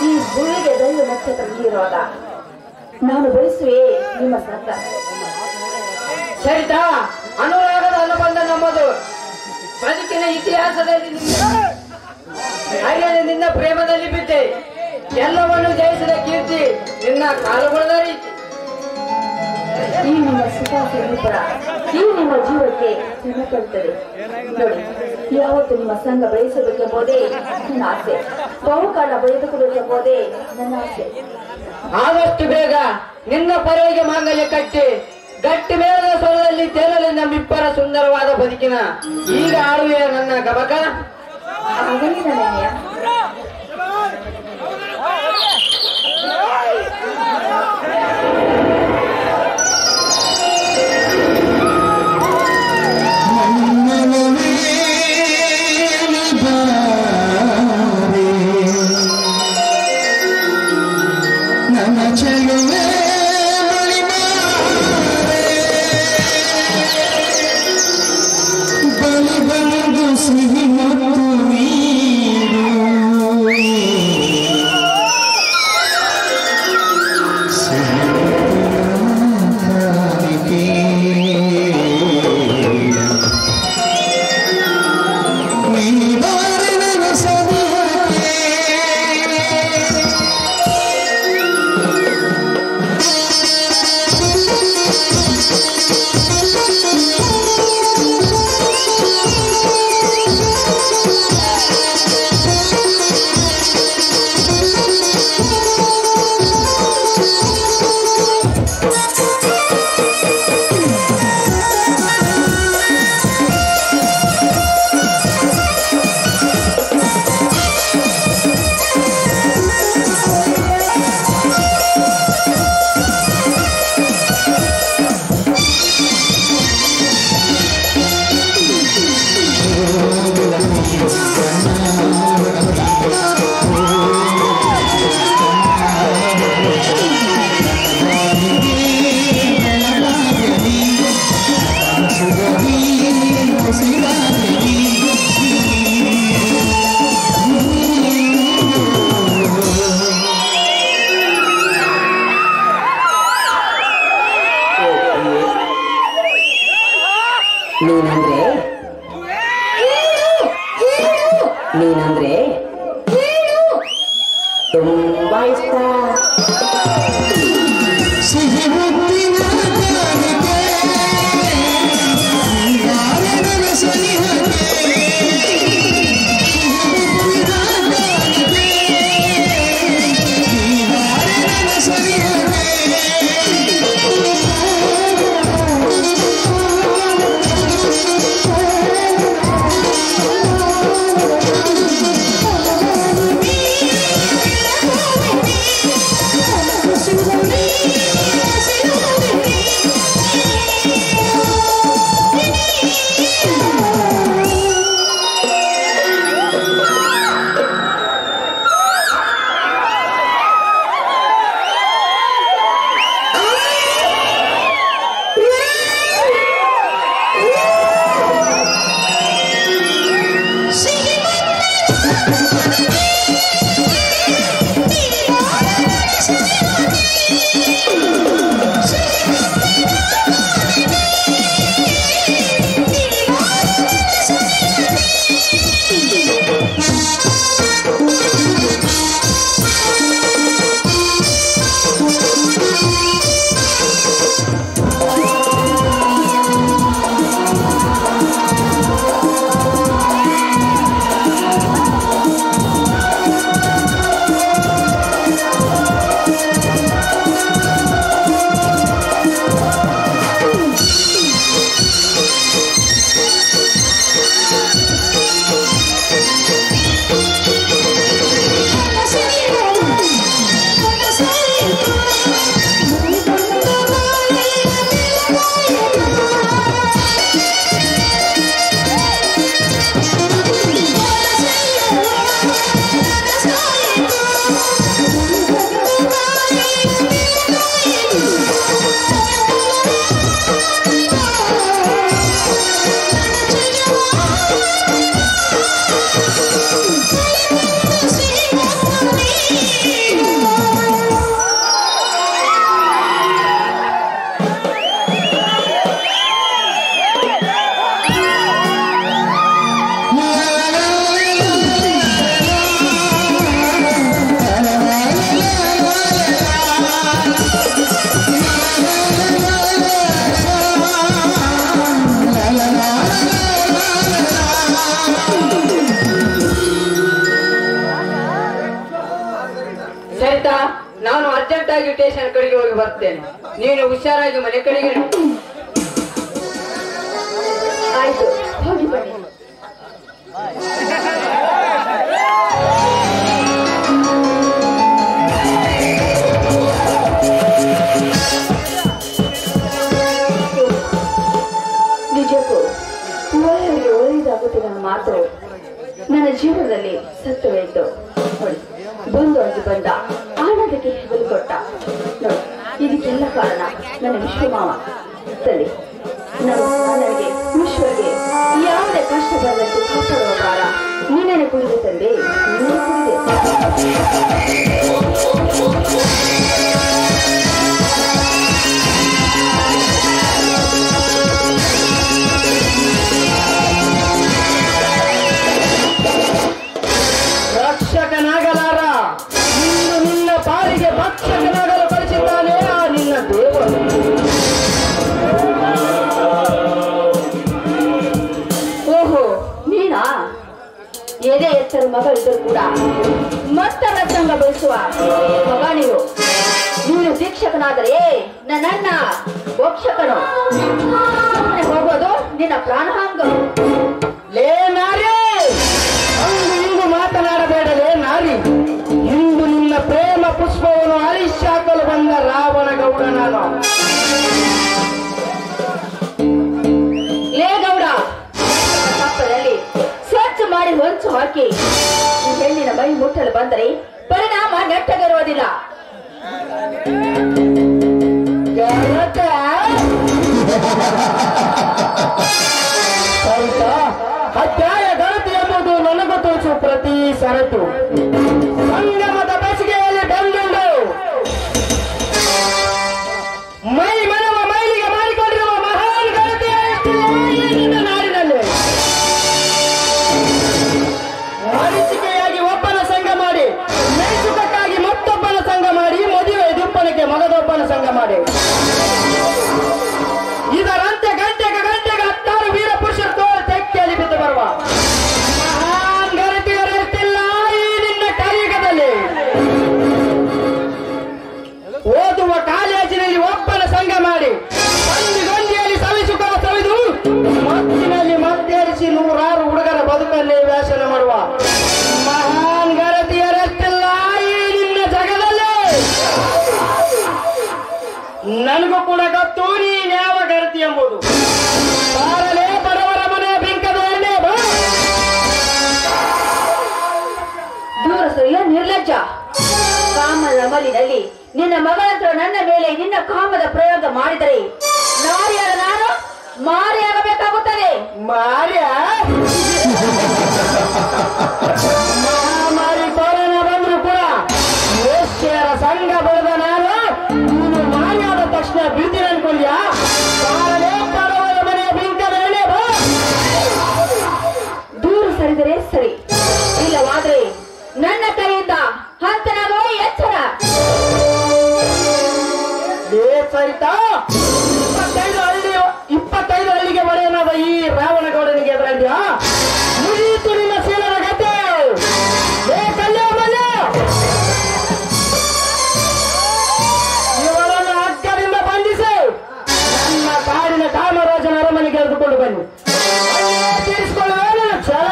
ಈ ಭೂಮಿಗೆ ದೈವ ನಕ್ಷತ್ರ ಇರುವಾಗ ನಾನು ಬಯಸುವೆ ನಿಮ್ಮ ಸಂತ. ಸರಿತಾ ಅನುರಾಗದ ಅನುಬಂಧ ನಮ್ಮದು ಬದುಕಿನ ಇತಿಹಾಸದಲ್ಲಿ ನಿನ್ನ ಪ್ರೇಮದಲ್ಲಿ ಬಿದ್ದೆ ಎಲ್ಲವನ್ನು ಜಯಿಸಿದ ಕೀರ್ತಿ ನಿನ್ನ ಕಾಲುಗಳ ರೀತಿ. ಈ ನಿಮ್ಮ ಸುಖ ಸಮೀಪರ ಈ ನಿಮ್ಮ ಜೀವಕ್ಕೆ ಶ್ರಮ ಕೊಡುತ್ತದೆ ನೋಡಿ. ಯಾವತ್ತು ನಿಮ್ಮ ಸಂಘ ಬಯಸಬೇಕೆಂಬುದೇ ನನ್ನ ಆಸೆ, ಬಹುಕಾಲ ಬಯದುಕೋಬೇಕೆಂಬುದೇ ನನ್ನ ಆಸೆ. ಆದಷ್ಟು ಬೇಗ ನಿನ್ನ ಪರವಾಗಿ ಮಾಂಗಲ್ಯ ಕಟ್ಟಿ ಗಟ್ಟಿ ಮೇಳದ ಸ್ವರದಲ್ಲಿ ತೇಲಲಿ ನಮ್ಮಿಬ್ಬರ ಸುಂದರವಾದ ಬದುಕಿನ ಈಗ ಆಡುವೆ ನನ್ನ ಗಮಕ. ಆಗಲಿ ನನಗೆ ನೀನಂದ್ರೆ ತುಂಬಾ ಇಷ್ಟ. ಸರಿತಾ, ನಾನು ಅರ್ಜೆಂಟ್ ಆಗಿ ಸ್ಟೇಷನ್ ಕಡೆಗೆ ಹೋಗಿ ಬರ್ತೇನೆ. ನೀನು ಹುಷಾರಾಗಿ ಮನೆ ಕಡೆಗೆ ಆಯ್ತು, ಹೋಗಿ ಬನ್ನಿ. ನಿಜಕ್ಕೂ ಒಳ್ಳೆಯವರಿಗೆ ಒಳ್ಳೆಯದಾಗುತ್ತೆ ನನ್ನ ಮಾತು ನನ್ನ ಜೀವನದಲ್ಲಿ ಸತ್ಯವಾಯಿತು. ನೋಡಿ, ಬಂದು ಅಂದು ಬಂದ ಆನಂದಕ್ಕೆ ಹೆಗಲು ಕೊಟ್ಟ. ನೋಡಿ, ಇದಕ್ಕೆಲ್ಲ ಕಾರಣ ನನ್ನ ವಿಶ್ವಮಾವ. ಸರಿ, ನನಗೆ ವಿಶ್ವಗೆ ಯಾವುದೇ ಕಷ್ಟ ಬಂದಂತೆ ಕಾಪಾಡುವ ಕಾಲ ನೀನೇನೆ ಕುಡಿದೆ ತಂದೆ, ನೀನೇ ಕುಡಿದೆ. ರಕ್ಷಕನಾಗಲಾರ ಇನ್ನು ನಿನ್ನ ಪಾಲಿಗೆ ಭಕ್ಷಕನಾಗಲು ಕಳಿಸಿದ್ದಾನೆ ಆ ನಿನ್ನ ದೇವರು. ಓಹೋ, ನೀನಾ? ಎದೆ ಎತ್ತರ ಮಗಳಿದ್ದರೂ ಕೂಡ ಮತ್ತನ ಸಂಘ ಬೆಳೆಸುವ ಮಗ ನೀನು. ನೀನು ಶಿಕ್ಷಕನಾದರೆ ನನ್ನ ಭಕ್ಷಕನು. ಸುಮ್ಮನೆ ಹೋಗೋದು ನಿನ್ನ ಪ್ರಾಣಹಾಂಗರು. ಲೇ ನಾರಿ, ಅಂದು ಇಂದು ಮಾತನಾಡಬೇಡಲೇ ನಾರಿ. ಇಂದು ನಿನ್ನ ಪ್ರೇಮ ಪುಷ್ಪವನ್ನು ಅಳಿಸಾಕಲು ಬಂದ ರಾವಣ ಗೌಡ ನಾನು. ಲೇ ಗೌಡ, ಹಬ್ಬದಲ್ಲಿ ಸ್ವಚ್ಛ ಮಾಡಿ ಹೊಂಚು ಹಾಕಿ ಈ ಹೆಣ್ಣಿನ ಮೈ ಮುಟ್ಟಲು ಬಂದರೆ ಪರಿಣಾಮ ನೆಟ್ಟಗಿರುವುದಿಲ್ಲ. ಅಧ್ಯಾಯ ಗಣತಿ ಎಂಬುದು ನನಗೂ ತೋಚು ಪ್ರತಿ ಸರಟು. ಸಂಗಮದ ಬೇಸಿಗೆಯಲ್ಲಿ ಬಂದುಂಡು ಮೈ ಮನವ ಮೈಲಿಗೆ ಮಾಡಿಕೊಂಡಿರುವ ಮಹಾನ್ ಗಣತಿಯ ನಾಡಿನಲ್ಲಿ ಮರೀಚಿಕೆಯಾಗಿ ಒಬ್ಬನ ಸಂಘ ಮಾಡಿ, ನೈಸುಕಕ್ಕಾಗಿ ಮತ್ತೊಬ್ಬನ ಸಂಘ ಮಾಡಿ, ಮದುವೆ ದುಪ್ಪನಕ್ಕೆ ಮಗದೊಬ್ಬನ ಸಂಘ ಮಾಡಿ, ಇದರಂತೆ ಗಂಟೆಗೆ ಹತ್ತಾರು ವೀರ ಪುರುಷರು ತೋಳು ತೆಕ್ಕೆಯಲ್ಲಿ ಬಿದ್ದು ಬರುವ ಮಹಾನ್ ಗಣತಿಯರಿರ್ತಿಲ್ಲ ಈ ನಿನ್ನ ಕಲಿಯುಗದಲ್ಲಿ. ಓದುವ ಕಾಲೇಜಿನಲ್ಲಿ ಒಬ್ಬನ ಸಂಘ ಮಾಡಿ, ಒಂದು ಗಂಜಿಯಲ್ಲಿ ಸವಿದು ಮತ್ತಿನಲ್ಲಿ ಮತ್ತೇರಿಸಿ ನೂರಾರು ಹುಡುಗರ ಬದುಕನ್ನೇ ವ್ಯಾಸನ ಮಾಡುವ ಮಹಾನ್ ಗಣತಿಯರಿರ್ತಿಲ್ಲ ಈ ನಿನ್ನ ಜಗದಲ್ಲಿ. ನನಗೂ ಕೂಡ ಗೊತ್ತು ನೀನ್ ಯಾವ ಗಣತಿ ಎಂಬುದು. ಬಾರಲೇ ಬಡವರ ಮನೆ ಬಿಂಕದ ಎಣ್ಣೆ ಬಾ. ದೂರ ಸರಿಯ ನಿರ್ಲಜ್ಜ. ಕಾಮದ ಅಮಲಿನಲ್ಲಿ ನಿನ್ನ ಮಗಳಂತ್ರ ನನ್ನ ಮೇಲೆ ನಿನ್ನ ಕಾಮದ ಪ್ರಯೋಗ ಮಾಡಿದರೆ ನಾರಿಯಾದ ನಾನು ಮಾರಿಯಾಗಬೇಕಾಗುತ್ತದೆ. ಮಾರ್ಯ ಮಹಾಮಾರಿ ಕೊರೋನಾ ಬಂದ್ರು ಕೂಡ ವೇಶ್ಯರ ಸಂಘ ಬೆಳೆದ ನಾನು ನೀನು ಮಾರಿಯಾದ ತಕ್ಷಣ ಬೀಳ್ತೀನಿ ಅನ್ಕೊಂಡ್ಯಾ? ಬಾರಲೇ ಬಡವರ ಮನೆ ಬಿಂಕದ ಎಣ್ಣೆ ಬಾ. ದೂರ ಸರಿದರೆ ಸರಿ, ಇಲ್ಲವಾದ್ರೆ ನನ್ನ ಕೈಯಿಂದ ಹಂತನಾಗುವ ಎಚ್ಚರ. ಸರಿತಾ, 25 ಹಳ್ಳಿಗೆ ಒಡೆಯನಾದ ಈ ರಾವಣಗೌಡನಿಗೆ ಎದುರಾದ್ಯಾ? ಮುಗಿಯಿತು ನಿನ್ನ ಶೀಲನ ಗತೆ. ಇವರನ್ನು ಅಕ್ಕದಿಂದ ಬಂಧಿಸಿ ನನ್ನ ಕಾಡಿನ ಕಾಮರಾಜನ ಅರಮನೆಗೆ ಎಳೆದುಕೊಂಡು ಬನ್ನಿ. ತೀರಿಸಿಕೊಳ್ಳುವ ಛಲ.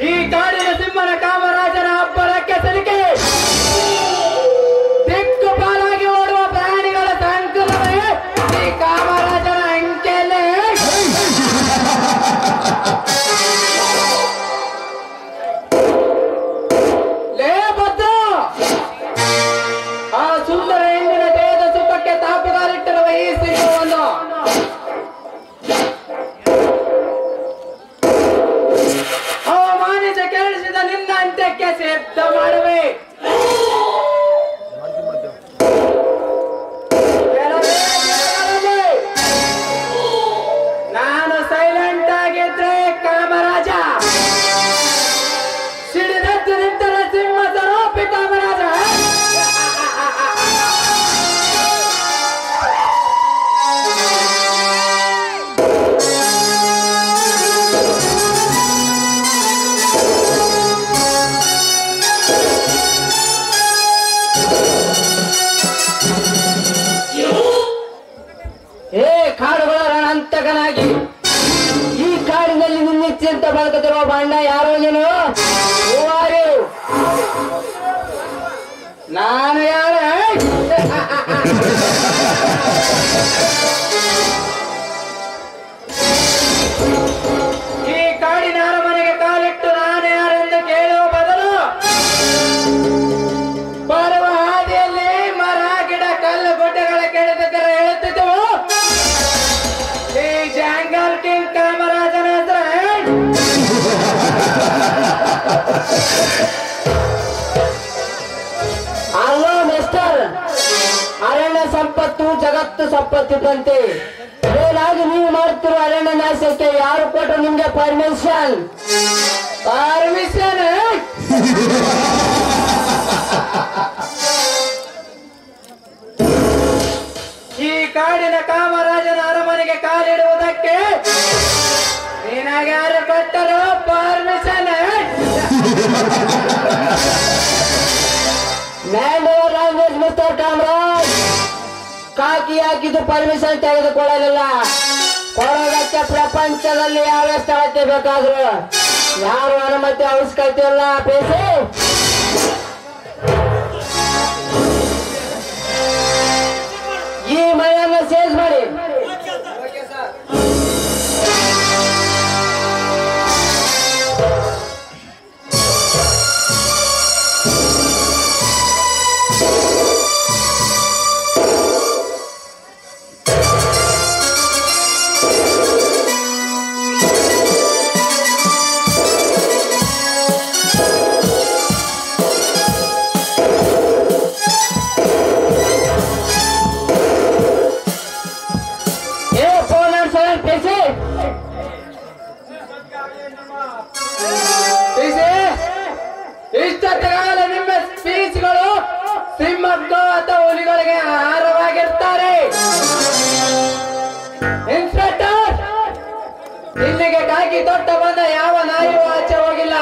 ಈ ಕಾಡಿನ ಸಿಂಹನ ಕಾಮರಾಜನ ಅಬ್ಬರಕ್ಕೆ ಸಲಿಕೆ ದಿಕ್ಕು ಪಾಲಾಗಿ ಓಡುವ ಪ್ರಾಣಿಗಳ ಸಂಕಲನವೇ ಈ ಕಾಮರಾಜನ ಅಂಕೆಯಲ್ಲೇ. ಲೇ ಭದ್ರ, ಆ ಸುಂದರ ಹೆಣ್ಣಿನ ದೇಹದ ಸುಖಕ್ಕೆ ತಾಪುಗಾಲಿಟ್ಟಿರುವ ಈ ಸಿಂಹವನ್ನು ಅವಮಾನಿಸಿ ಕೇಳಿಸಿದ ನಿನ್ನ ಅಂತ್ಯಕ್ಕೆ ಸಿದ್ಧ ಮಾಡುವೆ. ಕೆಲವೇ ದಿನಗಳಲ್ಲಿ ನಾನು ಸೈಲೆಂಟ್ ಆಗಿದ್ರೆ ಕಾಮರಾಜ, ಸಿಡಿದದ್ದು ನಿಂತರ ಸಿಂಹ ಸರೋಪಿ ಕಾಮರಾಜ. ಕಾಡುಗಳ ರಣಾಂತಕನಾಗಿ ಈ ಕಾಡಿನಲ್ಲಿ ನಿನ್ನಿಚ್ಚಂತ ಬದುಕುತ್ತಿರುವ ಬಣ್ಣ ಯಾರೋ ನೀನು? ನಾನು ಯಾರ? ಈ ಕಾಡಿನ ಅರಮನೆಗೆ ಕಾಲಿಟ್ಟು ನಾನು ಯಾರೆಂದು ಕೇಳುವ ಬದಲು ಬರುವ ಹಾದಿಯಲ್ಲಿ ಮರ ಗಿಡ ಕಲ್ಲು ಗುಡ್ಡಗಳ ಕೆಳದಿದ್ದರೆ ಹೇಳುತ್ತಿದ್ದೆವು ಈ ಜಂಗಲ್ ಕಿಂಗ್ ಕಾಮರಾಜನ ಹೆಸರು. ಅಲ್ಲೋ ಮಿಸ್ಟರ್, ಅರಣ್ಯ ಸಂಪತ್ತು ಜಗತ್ತು ಸಂಪತ್ತಿದ್ದಂತೆ. ಏನಾಗಿ ನೀವು ಮಾಡುತ್ತಿರುವ ಅರಣ್ಯ ನಾಶಕ್ಕೆ ಯಾರು ಕೊಟ್ಟರು ನಿಮ್ಗೆ ಪರ್ಮಿಷನ್? ಪರ್ಮಿಷನ್ ಈ ಕಾಡಿನ ಕಾಮರಾಜನ ಅರಮನೆಗೆ ಕಾಲಿಡುವುದಕ್ಕೆ ನಿನಗ್ಯಾರು ಕೊಟ್ಟರು ಪರ್ಮಿಷನ್? ಲ್ಯಾಂಗ್ವೇಜ್ ಮಿಸ್ಟರ್ ಕಾಮರಾಜ್, ಕಾಕಿ ಹಾಕಿದ್ದು ಪರ್ಮಿಷನ್ ತೆಗೆದುಕೊಳ್ಳಲಿಲ್ಲ. ಕೊಡೋದಕ್ಕೆ ಪ್ರಪಂಚದಲ್ಲಿ ಯಾವ ಸ್ಥಳಕ್ಕೆ ಬೇಕಾದ್ರು ಯಾರು ಅನುಮತಿ ಅವಶ್ಯಕತೆಯಿಲ್ಲ. ಬೇಸಿ ಈ ಮನೆಯನ್ನು ಸೇಜ್ ಮಾಡಿ. ಇಷ್ಟೊತ್ತಗಾಲ ನಿಮ್ಮ ಸ್ಪೀಚ್ಗಳು ಸಿಂಹಕ್ಕೋ ಅಥವಾ ಹುಲಿಗಳಿಗೆ ಆಹಾರವಾಗಿರ್ತಾರೆ. ಇನ್ಸ್ಪೆಕ್ಟರ್, ಇಲ್ಲಿಗೆ ಕಾಕಿ ತೊಟ್ಟ ಬಂದ ಯಾವ ನಾಯಿಯೂ ಆಚೆ ಹೋಗಿಲ್ಲ.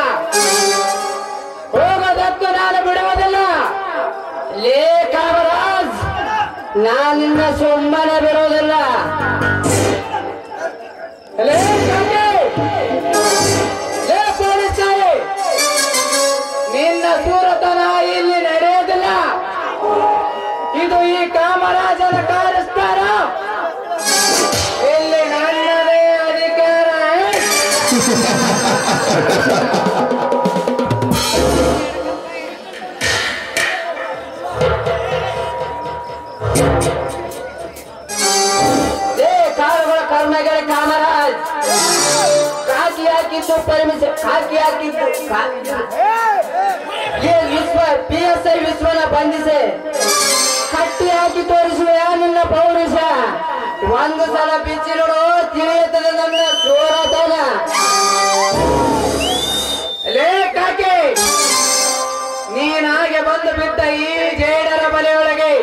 ಹೋಗೋದಕ್ಕೂ ನಾನು ಬಿಡುವುದಿಲ್ಲ. ಲೇ ಕಾಮರಾಜ್, ನಾನಿನ್ನ ಸುಮ್ಮನೆ ಬಿಡುವುದಿಲ್ಲ. ಲೇ ಕಾಕಿ, ಲೇ ಪೊಲೀಸರೇ, ನಿನ್ನ ಸೂರತನ ಇಲ್ಲಿ ನಡೆಯುವುದಿಲ್ಲ. ಇದು ಈ ಕಾಮರಾಜನ ಕಾರ್ಯಸ್ಥಾನ. ಇಲ್ಲಿ ನನ್ನದೇ ಅಧಿಕಾರ. ಕಾಳುಗಳ ಕರ್ಮಗಳ ಕಾಮರಾಜ್, ಕಾಕಿ ಹಾಕಿದ್ದು ಪರ್ಮಿಷನ್, ಕಾಕಿ ಹಾಕಿದ್ದು PSI ವಿಶ್ವನ ಬಂಧಿಸಿ ಕಟ್ಟಿ ಹಾಕಿ ತೋರಿಸುವ ನಿನ್ನ ಪೌರುಷ. ಒಂದು ಸಲ ಬಿಚ್ಚಿ ನೋಡು, ತಿಳಿಯುತ್ತದೆ ನನ್ನ ಸೋರತನ. ಲೇ ಕಾಕಿ, ನೀನಾಗೆ ಬಂದು ಬಿದ್ದ ಈ ಜೇಡರ ಬಲೆಯೊಳಗೆ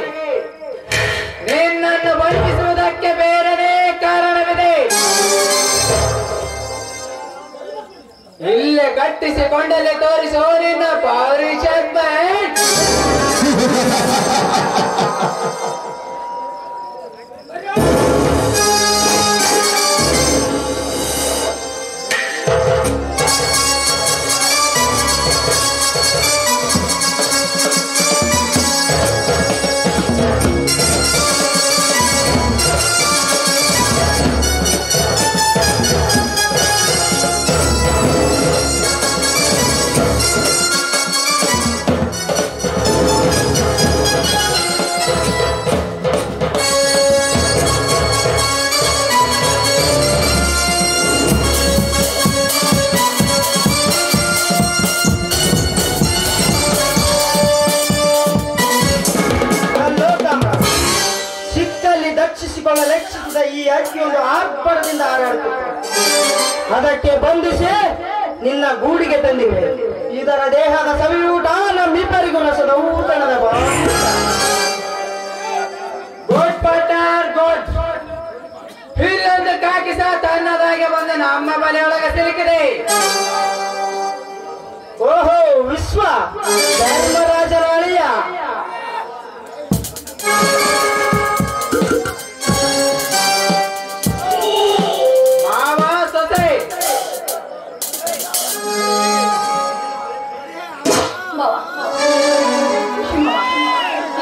ನಿನ್ನನ್ನು ಬಂಧಿಸುವುದಕ್ಕೆ ಬೇರೆನೇ ಕಾರಣವಿದೆ. ಇಲ್ಲೇ ಕಟ್ಟಿಸಿಕೊಂಡಲ್ಲಿ ತೋರಿಸೋ ನಿನ್ನ ಪೌರುಷ. ಬಿಡಿಸಿಕೊಳ್ಳಲೆಚ್ಚಿಸಿದ ಈ ಹಕ್ಕಿಯೊಂದು ಆರ್ಭಟದಿಂದ ಹಾರಾಡುತ್ತಿತ್ತು. ಅದಕ್ಕೆ ಬಂಧಿಸಿ ನಿನ್ನ ಗೂಡಿಗೆ ತಂದಿವೆ. ಇದರ ದೇಹದ ಸವಿಯೂಟ ನಮ್ಮಿಬ್ಬರಿಗೂ ರಸದ ಊಟಣದ ಗುಡ್ ಪಟರ್ ಗುಡ್. ಇಲ್ಲೊಂದು ಕಾಕಿಸ ತನ್ನದಾಗೆ ಬಂದು ನಮ್ಮ ಬಲೆಯೊಳಗೆ ಸಿಲುಕಿದೆ. ಓಹೋ, ವಿಶ್ವ ಧರ್ಮರಾಜನ ಅಳಿಯ. ಮಾವ ಸೊಸೆ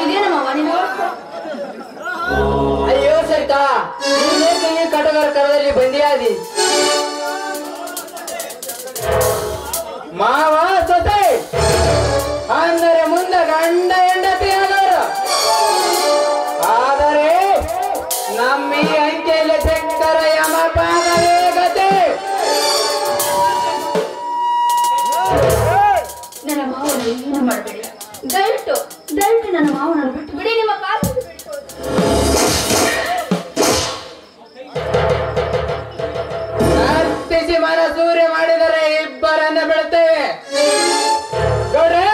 ಇದೇನ ಮಾವ ನೀನು? ಅಯ್ಯೋ ಸರಿತಾ, ನೀನೇಕೆ ಈ ಕಟಗರ ಕರದಲ್ಲಿ ಬಂದಿಯಾದಿ? ಮಾವ ಸೊಸೆ ಅಂದರೆ ಮುಂದೆ ಗಂಡ ಹೆಂಡತಿ ಆದವರು. ಆದರೆ ನಮ್ಮ ಈ ಅಂಕೆಯಲ್ಲಿ ಸಿಕ್ಕರ ಯಮಪಾದವೇ ಗತಿ. ನನ್ನ ಮಾವನನ್ನು ಏನು ಮಾಡಬೇಡಿ. ದಯವಿಟ್ಟು ನನ್ನ ಮಾವನನ್ನು ಬಿಟ್ಟು ಬಿಡಿ. ನಿಮ್ಮ ಕಾಲು ನರ್ತಿಸಿ ಮನಸೂರೆ ಮಾಡಿದರೆ ಇಬ್ಬರನ್ನ ಬಿಡುತ್ತೇವೆ. ನೋಡ್ರಿ,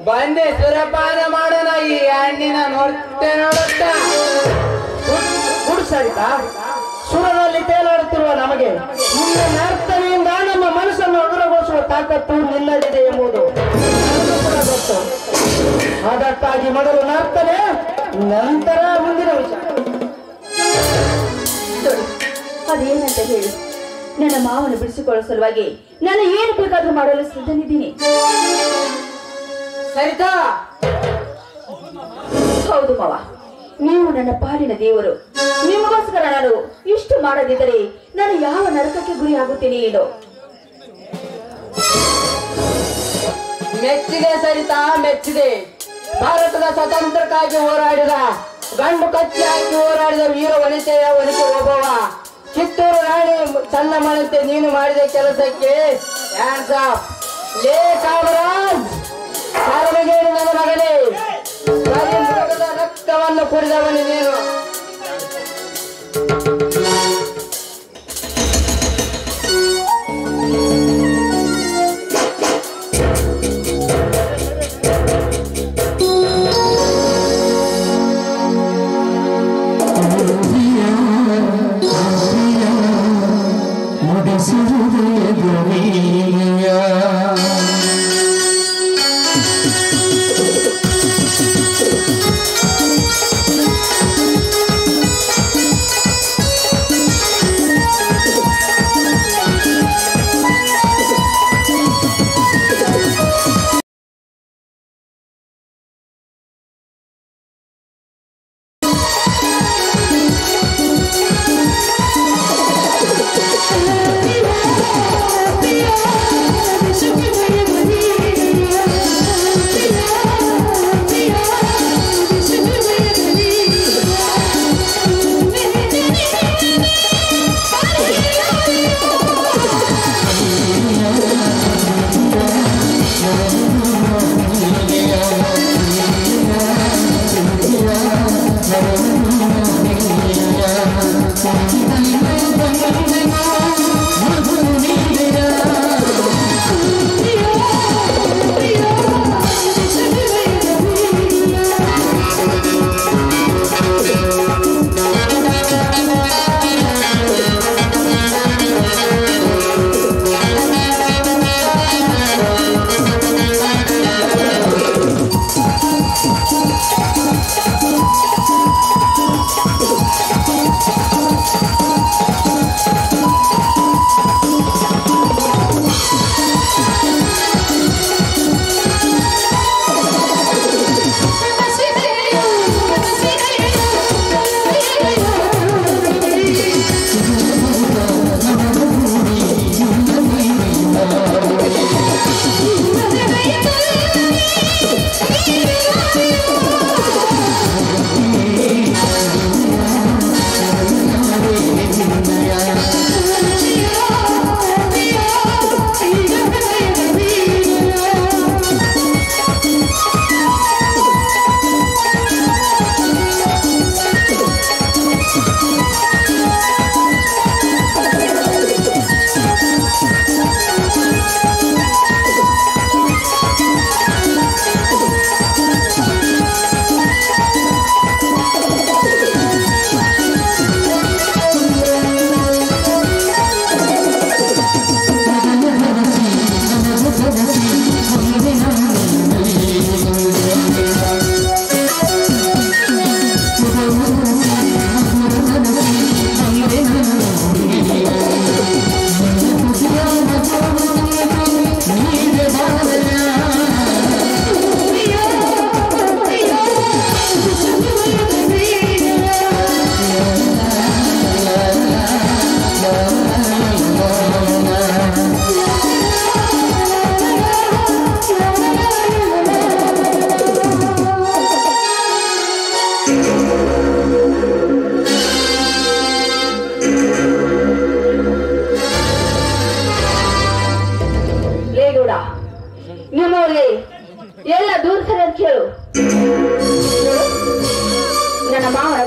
ಬಂದೆ ಸುರಪಾನ ಮಾಡೋಣ. ಈ ಹಣ್ಣಿನ ನೋಡುತ್ತಾ ಗುಡ್ ಸರಿತಾ, ಸುರದಲ್ಲಿ ತೇಲಾಡುತ್ತಿರುವ ನಮಗೆ ನಿನ್ನ ನರ್ತನೆಯಿಂದ ನಮ್ಮ ಮನಸ್ಸನ್ನು ಹಗುರಗೊಳಿಸುವ ತಾಕತ್ತು ನಿನ್ನಲ್ಲಿದೆ ಎಂಬುದು ನನಗೂ ಕೂಡ ಗೊತ್ತು. ಅದಕ್ಕಾಗಿ ಮೊದಲು ನರ್ತನೆ, ನಂತರ ಮುಂದಿನ ವಿಷಯ. ಅದೇನಂತ ಹೇಳಿ. ನನ್ನ ಮಾವನ ಬಿಡಿಸಿಕೊಳ್ಳುವ ಸಲುವಾಗಿ ನಾನು ಏನು ಬೇಕಾದ್ರೂ ಮಾಡಲು ಸಿದ್ಧನಿದ್ದೀನಿ. ಸರಿತಾ, ಹೌದು ಮಾವ, ನೀವು ನನ್ನ ಪಾಲಿನ ದೇವರು. ನಿಮಗೋಸ್ಕರ ನಾನು ಇಷ್ಟು ಮಾಡದಿದ್ದರೆ ನಾನು ಯಾವ ನರಕಕ್ಕೆ ಗುರಿ ಆಗುತ್ತೇನೆ ಏನೋ. ಮೆಚ್ಚಿದೆ ಸರಿತಾ, ಮೆಚ್ಚಿದೆ. ಭಾರತದ ಸ್ವಾತಂತ್ರ್ಯಕ್ಕಾಗಿ ಹೋರಾಡಿದ, ಗಂಡು ಕಚ್ಚಿ ಹಾಕಿ ಹೋರಾಡಿದ ವೀರ ವನಿತೆಯ ವನಿತೆ ಒಬ್ಬವ. ಕಿತ್ತೂರು ರಾಣಿ ಚನ್ನಮ್ಮನಂತೆ ನೀನು ಮಾಡಿದ ಕೆಲಸಕ್ಕೆ ಹ್ಯಾಂಡ್ಸ್ ಆಫ್. ಲೇ ಕಾಮರಾಜ್, ಸಾರ್ವಜನಿಕ ನನ್ನ ಮಗನೇ, ಬರೀ ಮೃಗದ ರಕ್ತವನ್ನು ಕುಡಿದವನು ನೀನು.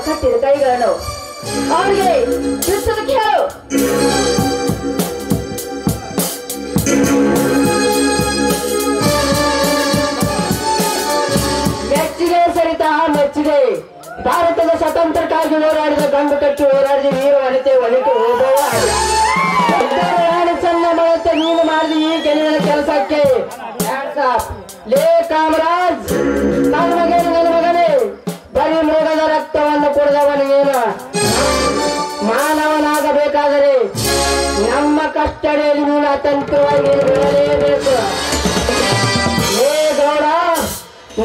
ಕಟ್ಟಿದ ಕೈಗಳನ್ನು ಅವರಿಗೆ ಬಿಡಿಸೋದಕ್ಕೆ ಹೇಳು. ಮೆಚ್ಚಿದೆ ಸರಿತಾ ಮೆಚ್ಚಿದೆ. ಭಾರತದ ಸ್ವಾತಂತ್ರ್ಯಕ್ಕಾಗಿ ಹೋರಾಡಿದ ಗಂಡು ಕಟ್ಟಿ ಹೋರಾಡಿದ ವೀರ ವನಿತೆ ಒಲಿತು ಹೋಗುವ ರಾಣಿ ಚೆನ್ನ ಮಾಡುತ್ತೆ. ನೀನು ಮಾಡಿದ ಈ ಗೆಲುವಿನ ಕೆಲಸಕ್ಕೆ ಲೇ ಕಾಮರಾಜ್, ನನ್ನ ಮಗನೇ ಬರೀ ಮೃಗದ ರಕ್ತವನ್ನು ಕುಡಿದವನಿಗೇನು ಮಾನವನಾಗಬೇಕಾದರೆ ನಮ್ಮ ಕಷ್ಟಡಿಯಲ್ಲಿ ನೀನು ಅತಂತ್ರವಾಗಿ ಬೀಳಲೇಬೇಕು. ಲೇ ಗೌಡ,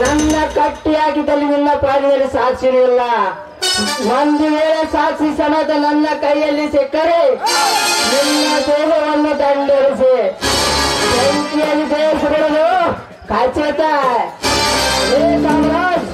ನನ್ನ ಕಟ್ಟಿಯಾಗಿದ್ದಲ್ಲಿ ನಿನ್ನ ಪಾಲಿನಲ್ಲಿ ಸಾಕ್ಷಿರಲಿಲ್ಲ. ಒಂದು ವೇಳೆ ಸಾಕ್ಷಿ ಸಮೇತ ನನ್ನ ಕೈಯಲ್ಲಿ ಸಿಕ್ಕರೆ ನಿನ್ನ ದೇಹವನ್ನು ದಂಡರಿಸಿ ಬೆಂಕಿಯಲ್ಲಿ ಬೇಯಿಸಿಬಿಡಲು ಖಚಿತ. ಹೇ ಕಾಮರಾಜ್,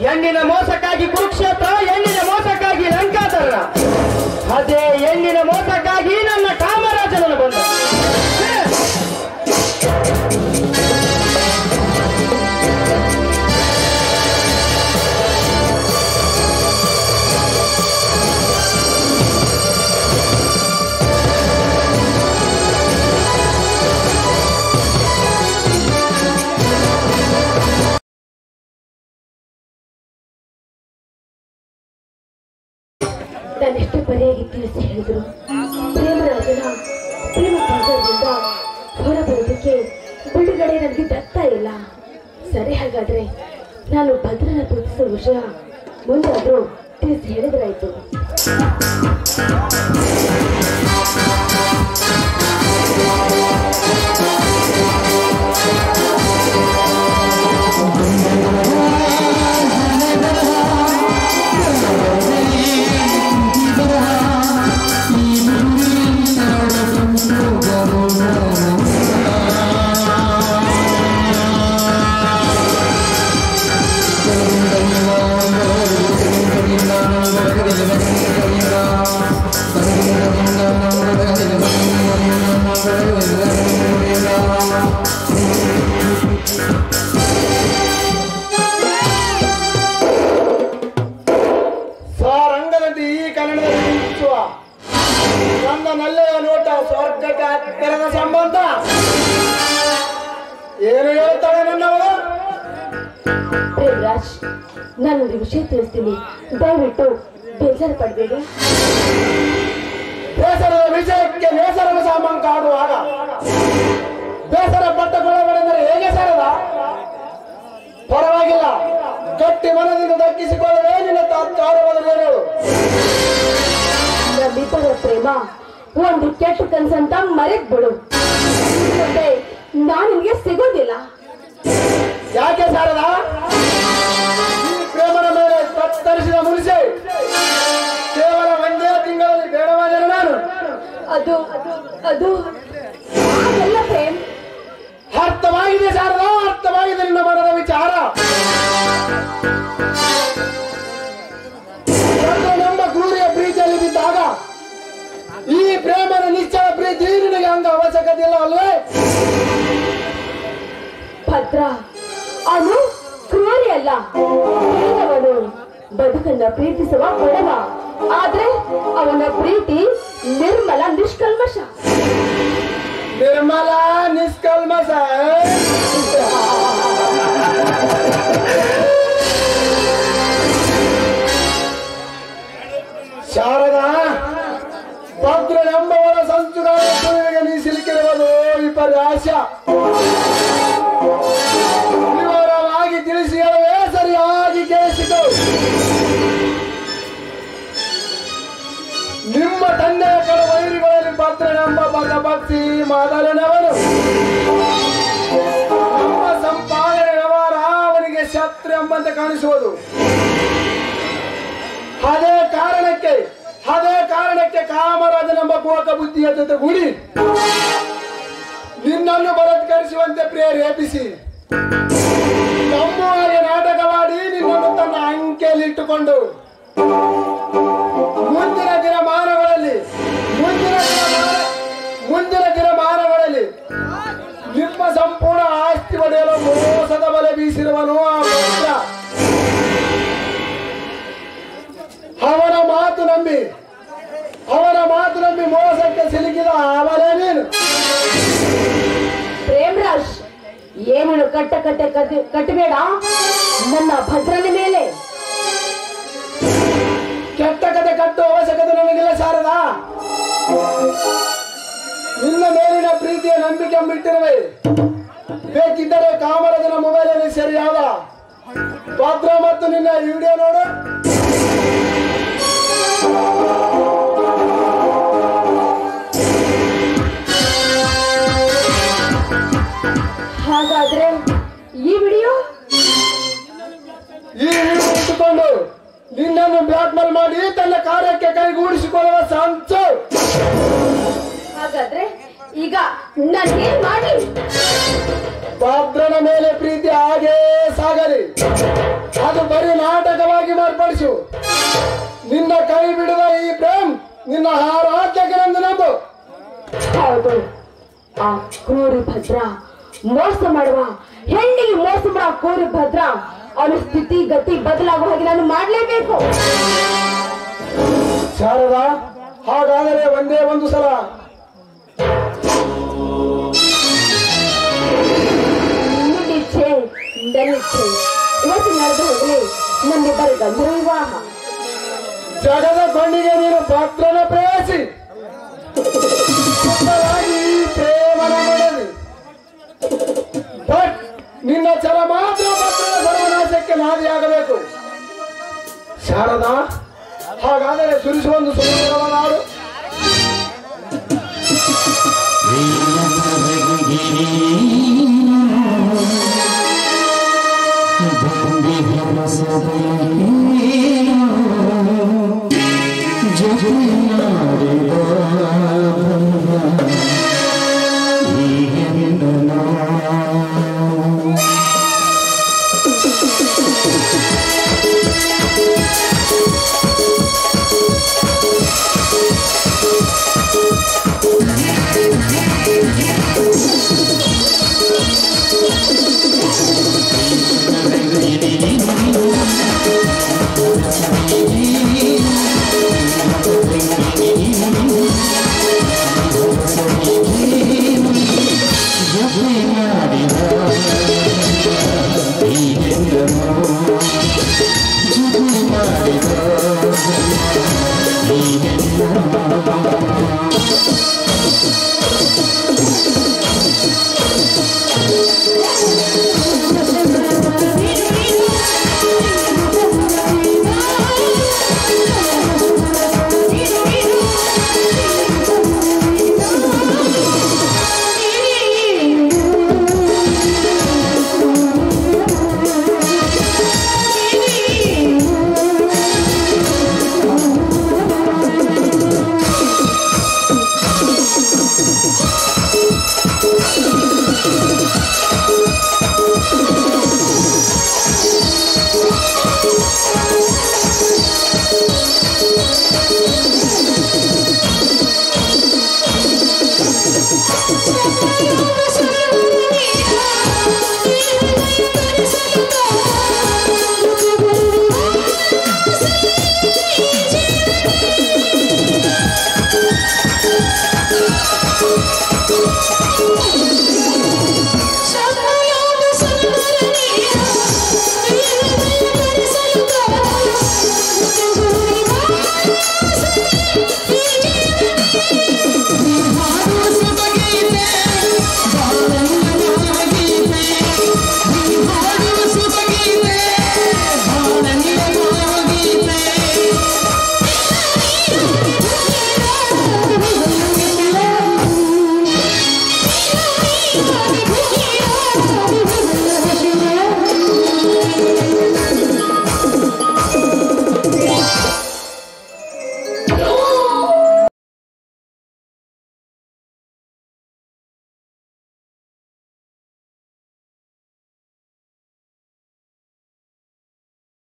ಹೆಣ್ಣಿನ ಮೋಸಕ್ಕಾಗಿ ಕುರುಕ್ಷೇತ್ರ, ಹೆಣ್ಣಿನ ಮೋಸಕ್ಕಾಗಿ ಲಂಕಾಧರ, ಅದೇ ಹೆಣ್ಣಿನ ಮೋಸಕ್ಕಾಗಿ ನನ್ನ ಕಾಮರಾಜನನ್ನು ಬಂದ. ನಾನೆಷ್ಟು ಬರೆಯಾಗಿ ತಿಳಿಸಿ ಹೇಳಿದ್ರು ಪ್ರೇಮರಾಜನ ಪ್ರೇಮ ಪಾತ್ರದಿಂದ ಹೊರಬರೋದಕ್ಕೆ ಬಿಡುಗಡೆ ನನಗೆ ದತ್ತ ಇಲ್ಲ. ಸರಿ, ಹಾಗಾದ್ರೆ ನಾನು ಭದ್ರನ ಪ್ರೀತಿಸೋ ವಿಷಯ ಮುಂದಾದ್ರೂ ತಿಳಿಸಿ ಹೇಳಿದ್ರಾಯ್ತು. ಸ್ವರಂಗದಂತೆ ಈ ಕನ್ನಡದಲ್ಲಿ ನಿಂತಿಸುವ ನನ್ನ ನಲ್ಲೆಯ ನೋಟ ಸ್ವರ್ಗಕ್ಕೆ ಹತ್ತಿರದ ಸಂಬಂಧ ಏನು ಹೇಳ್ತಾಳೆ ನನ್ನವಳು? ಪ್ರೇಮರಾಜ್, ನಾನೊಂದು ವಿಷಯ ತಿಳಿಸ್ತೀನಿ, ದಯವಿಟ್ಟು ಬೇಜಾರು ಪಡಬೇಡಿ. ಬೇಸರದ ವಿಷಯಕ್ಕೆ ಬೇಸರದ ಸಾಮಾನು ಕಾಡುವಾಗ ಬೇಸರ ಪಟ್ಟುಕೊಳ್ಳಬೇಕೆಂದರೆ ಹೇಗೆ ಸರದ? ಪರವಾಗಿಲ್ಲ, ಗಟ್ಟಿ ಮನದಿಂದ ದಕ್ಕಿಸಿಕೊಳ್ಳಲೇ ನಿನ್ನ ತಾತ್ಕಾರವಾದ ಹೇಳು. ನಮ್ಮಿಬ್ಬರ ಪ್ರೇಮ ಒಂದು ಕೆಟ್ಟ ಕನಸಂತ ಮರೆತ್ ಬಿಡು. ಮತ್ತೆ ನಾನು ನಿನ್ಗೆ ಸಿಗೋದಿಲ್ಲ. ಯಾಕೆ ಸಾರದ? ಈ ಪ್ರೇಮನ ಮೇಲೆ ತತ್ತರಿಸಿದ ಮುನಿಸೆ ಕೇವಲ ಒಂದೇ ತಿಂಗಳಲ್ಲಿ ಬೇಡವಾದರೆ ನಾನು ಅದು ಅದು ಅದೆಲ್ಲ ಪ್ರೇಮ್. ಅರ್ಥವಾಗಿದೆ ಶಾರದ, ಅರ್ಥವಾಗಿದೆ ನಿನ್ನ ಮನದ ವಿಚಾರ. ನಮ್ಮ ಕ್ರೂರಿಯ ಪ್ರೀತಿಯಲ್ಲಿ ಬಿದ್ದಾಗ ಈ ಪ್ರೇಮನ ನಿಶ್ಚಲ ಪ್ರೀತಿ ನಿನಗೆ ಹಂಗ ಅವಶ್ಯಕತೆ ಇಲ್ಲ ಅಲ್ವೇ? ಭದ್ರ ಅವನು ಕ್ರೂರಿ ಅಲ್ಲ, ಅವನು ಬದುಕನ್ನ ಪ್ರೀತಿಸುವ ಬಡವ. ಆದ್ರೆ ಅವನ ಪ್ರೀತಿ ನಿರ್ಮಲ ನಿಷ್ಕಲ್ಮಶ. ನಿರ್ಮಲ ನಿಷ್ಕಲ್ಮಶ. ಶಾರದಾ, ಭದ್ರ ಎಂಬವರ ಸಂಚುಗಾರ ನೀ ಸಿಲುಕಿರುವುದು ವಿಪರ್ಯಾಸ. ವಿವರವಾಗಿ ತಿಳಿಸಿ ಹೇಳುವೆ, ಸರಿಯಾಗಿ ಕೇಳಿಸಿತು. ನಿಮ್ಮ ತಂದೆಯ ಕೆಲ ವೈರಿಗಳಲ್ಲಿ ಭದ್ರನೆಂಬ ಭಗಭಕ್ತಿ ಮೊದಲನವನು. ನಮ್ಮ ಸಂಪಾದನೆ ವ್ಯವಹಾರ ಅವನಿಗೆ ಶತ್ರು ಎಂಬಂತೆ ಕಾಣಿಸುವುದು. ಅದೇ ಕಾರಣಕ್ಕೆ ಕಾಮರಾಜನೆಂಬ ಕೋಕ ಬುದ್ಧಿಯ ಜೊತೆ ಗೂಡಿ ನಿನ್ನನ್ನು ಬಲಾತ್ಕರಿಸುವಂತೆ ಪ್ರೇರೇಪಿಸಿ ನಮ್ಮುವಾಗೆ ನಾಟಕವಾಡಿ ನಿನ್ನನ್ನು ತನ್ನ ಇಟ್ಟುಕೊಂಡು ಮುಂದಿನ ದಿನಮಾನಗಳಲ್ಲಿ ನಿಮ್ಮ ಸಂಪೂರ್ಣ ಆಸ್ತಿ ಪಡೆಯಲು ಮೋಸದ ಬಲೆ ಬೀಸಿರುವನು ಆ ಪುತ್ರ. ಅವನ ಮಾತು ನಂಬಿ ಮೋಸಕ್ಕೆ ಸಿಲುಕಿದ ಅವನೇ ನೀನು. ಪ್ರೇಮರಾಜ್, ಏನನ್ನು ಕಟ್ಟಬೇಡ ನನ್ನ ಭದ್ರನ ಮೇಲೆ. ಕೆಟ್ಟ ಕತೆ ಕಟ್ಟುವ ಅವಶ್ಯಕತೆ ನನಗಿಲ್ಲ ಶಾರದಾ. ನಿನ್ನ ಮೇಲಿನ ಪ್ರೀತಿಯ ನಂಬಿಕೆ ಬಿಟ್ಟಿರುವೆ. ಬೇಕಿದ್ದರೆ ಕಾಮರಾಜನ ಮೊಬೈಲಲ್ಲಿ ಸರಿಯಾದ ಪಾತ್ರ ಮತ್ತು ನಿನ್ನ ವಿಡಿಯೋ ನೋಡು. ಹಾಗಾದ್ರೆ ಈ ವಿಡಿಯೋ ಇಟ್ಟುಕೊಂಡು ನಿನ್ನನ್ನು ಬ್ಲಾಕ್ ಮೇಲ್ ಮಾಡಿ ತನ್ನ ಕಾರ್ಯಕ್ಕೆ ಕೈಗೂಡಿಸಿಕೊಳ್ಳುವ ಸಂಚು. ಹಾಗಾದ್ರೆ ಈಗ ನಾನೇನ್ ಮಾಡಿ? ಪಾತ್ರನ ಮೇಲೆ ಪ್ರೀತಿ ಹಾಗೇ ಸಾಗಲಿ. ಅದು ಬರೀ ನಾಟಕವಾಗಿ ಮಾರ್ಪಡಿಸು. ನಿನ್ನ ಕೈ ಬಿಡುವ ಈ ಪ್ರೇಮ್ ನಿನ್ನ ಆರಾಧ್ಯಕರೆಂದು ನಂಬು. ಹೌದು, ಆ ಕ್ರೂರಿ ಭದ್ರ ಮೋಸ ಮಾಡುವ ಹೆಣ್ಣಿಗೆ ಮೋಸ ಮಾಡುವ ಕ್ರೂರಿ ಭದ್ರ ಅವನ ಸ್ಥಿತಿ ಗತಿ ಬದಲಾಗುವ ಹಾಗೆ ನಾನು ಮಾಡ್ಲೇಬೇಕು. ಶಾರದಾ, ಹಾಗಾದರೆ ಒಂದೇ ಒಂದು ಸಲ ನಿನ್ನಿಚ್ಛೆ ನನ್ನಿಚ್ಛೆ ಇವತ್ತು ನಡೆದು ಹೋಗಲಿ ನಮ್ಮಿಬ್ಬರ ಗಂಭೀರ ವಿವಾಹ. ಜಗದ ಕಣ್ಣಿಗೆ ನೀನು ಪಾತ್ರನ ಪ್ರೇಯಸಿ ಈ ಪ್ರೇಮನ ಮಾಡಲಿ. ಬಟ್ ನಿನ್ನ ಛಲ ಮಾತ್ರ ಪಾತ್ರದ ಸರ್ವನಾಶಕ್ಕೆ ನಾದಿಯಾಗಬೇಕು. ಶಾರದಾ, ಹಾಗಾದರೆ ಸುರಿಸುವೊಂದು ಸುಂದರವನಾಡು. ಬಂದಿ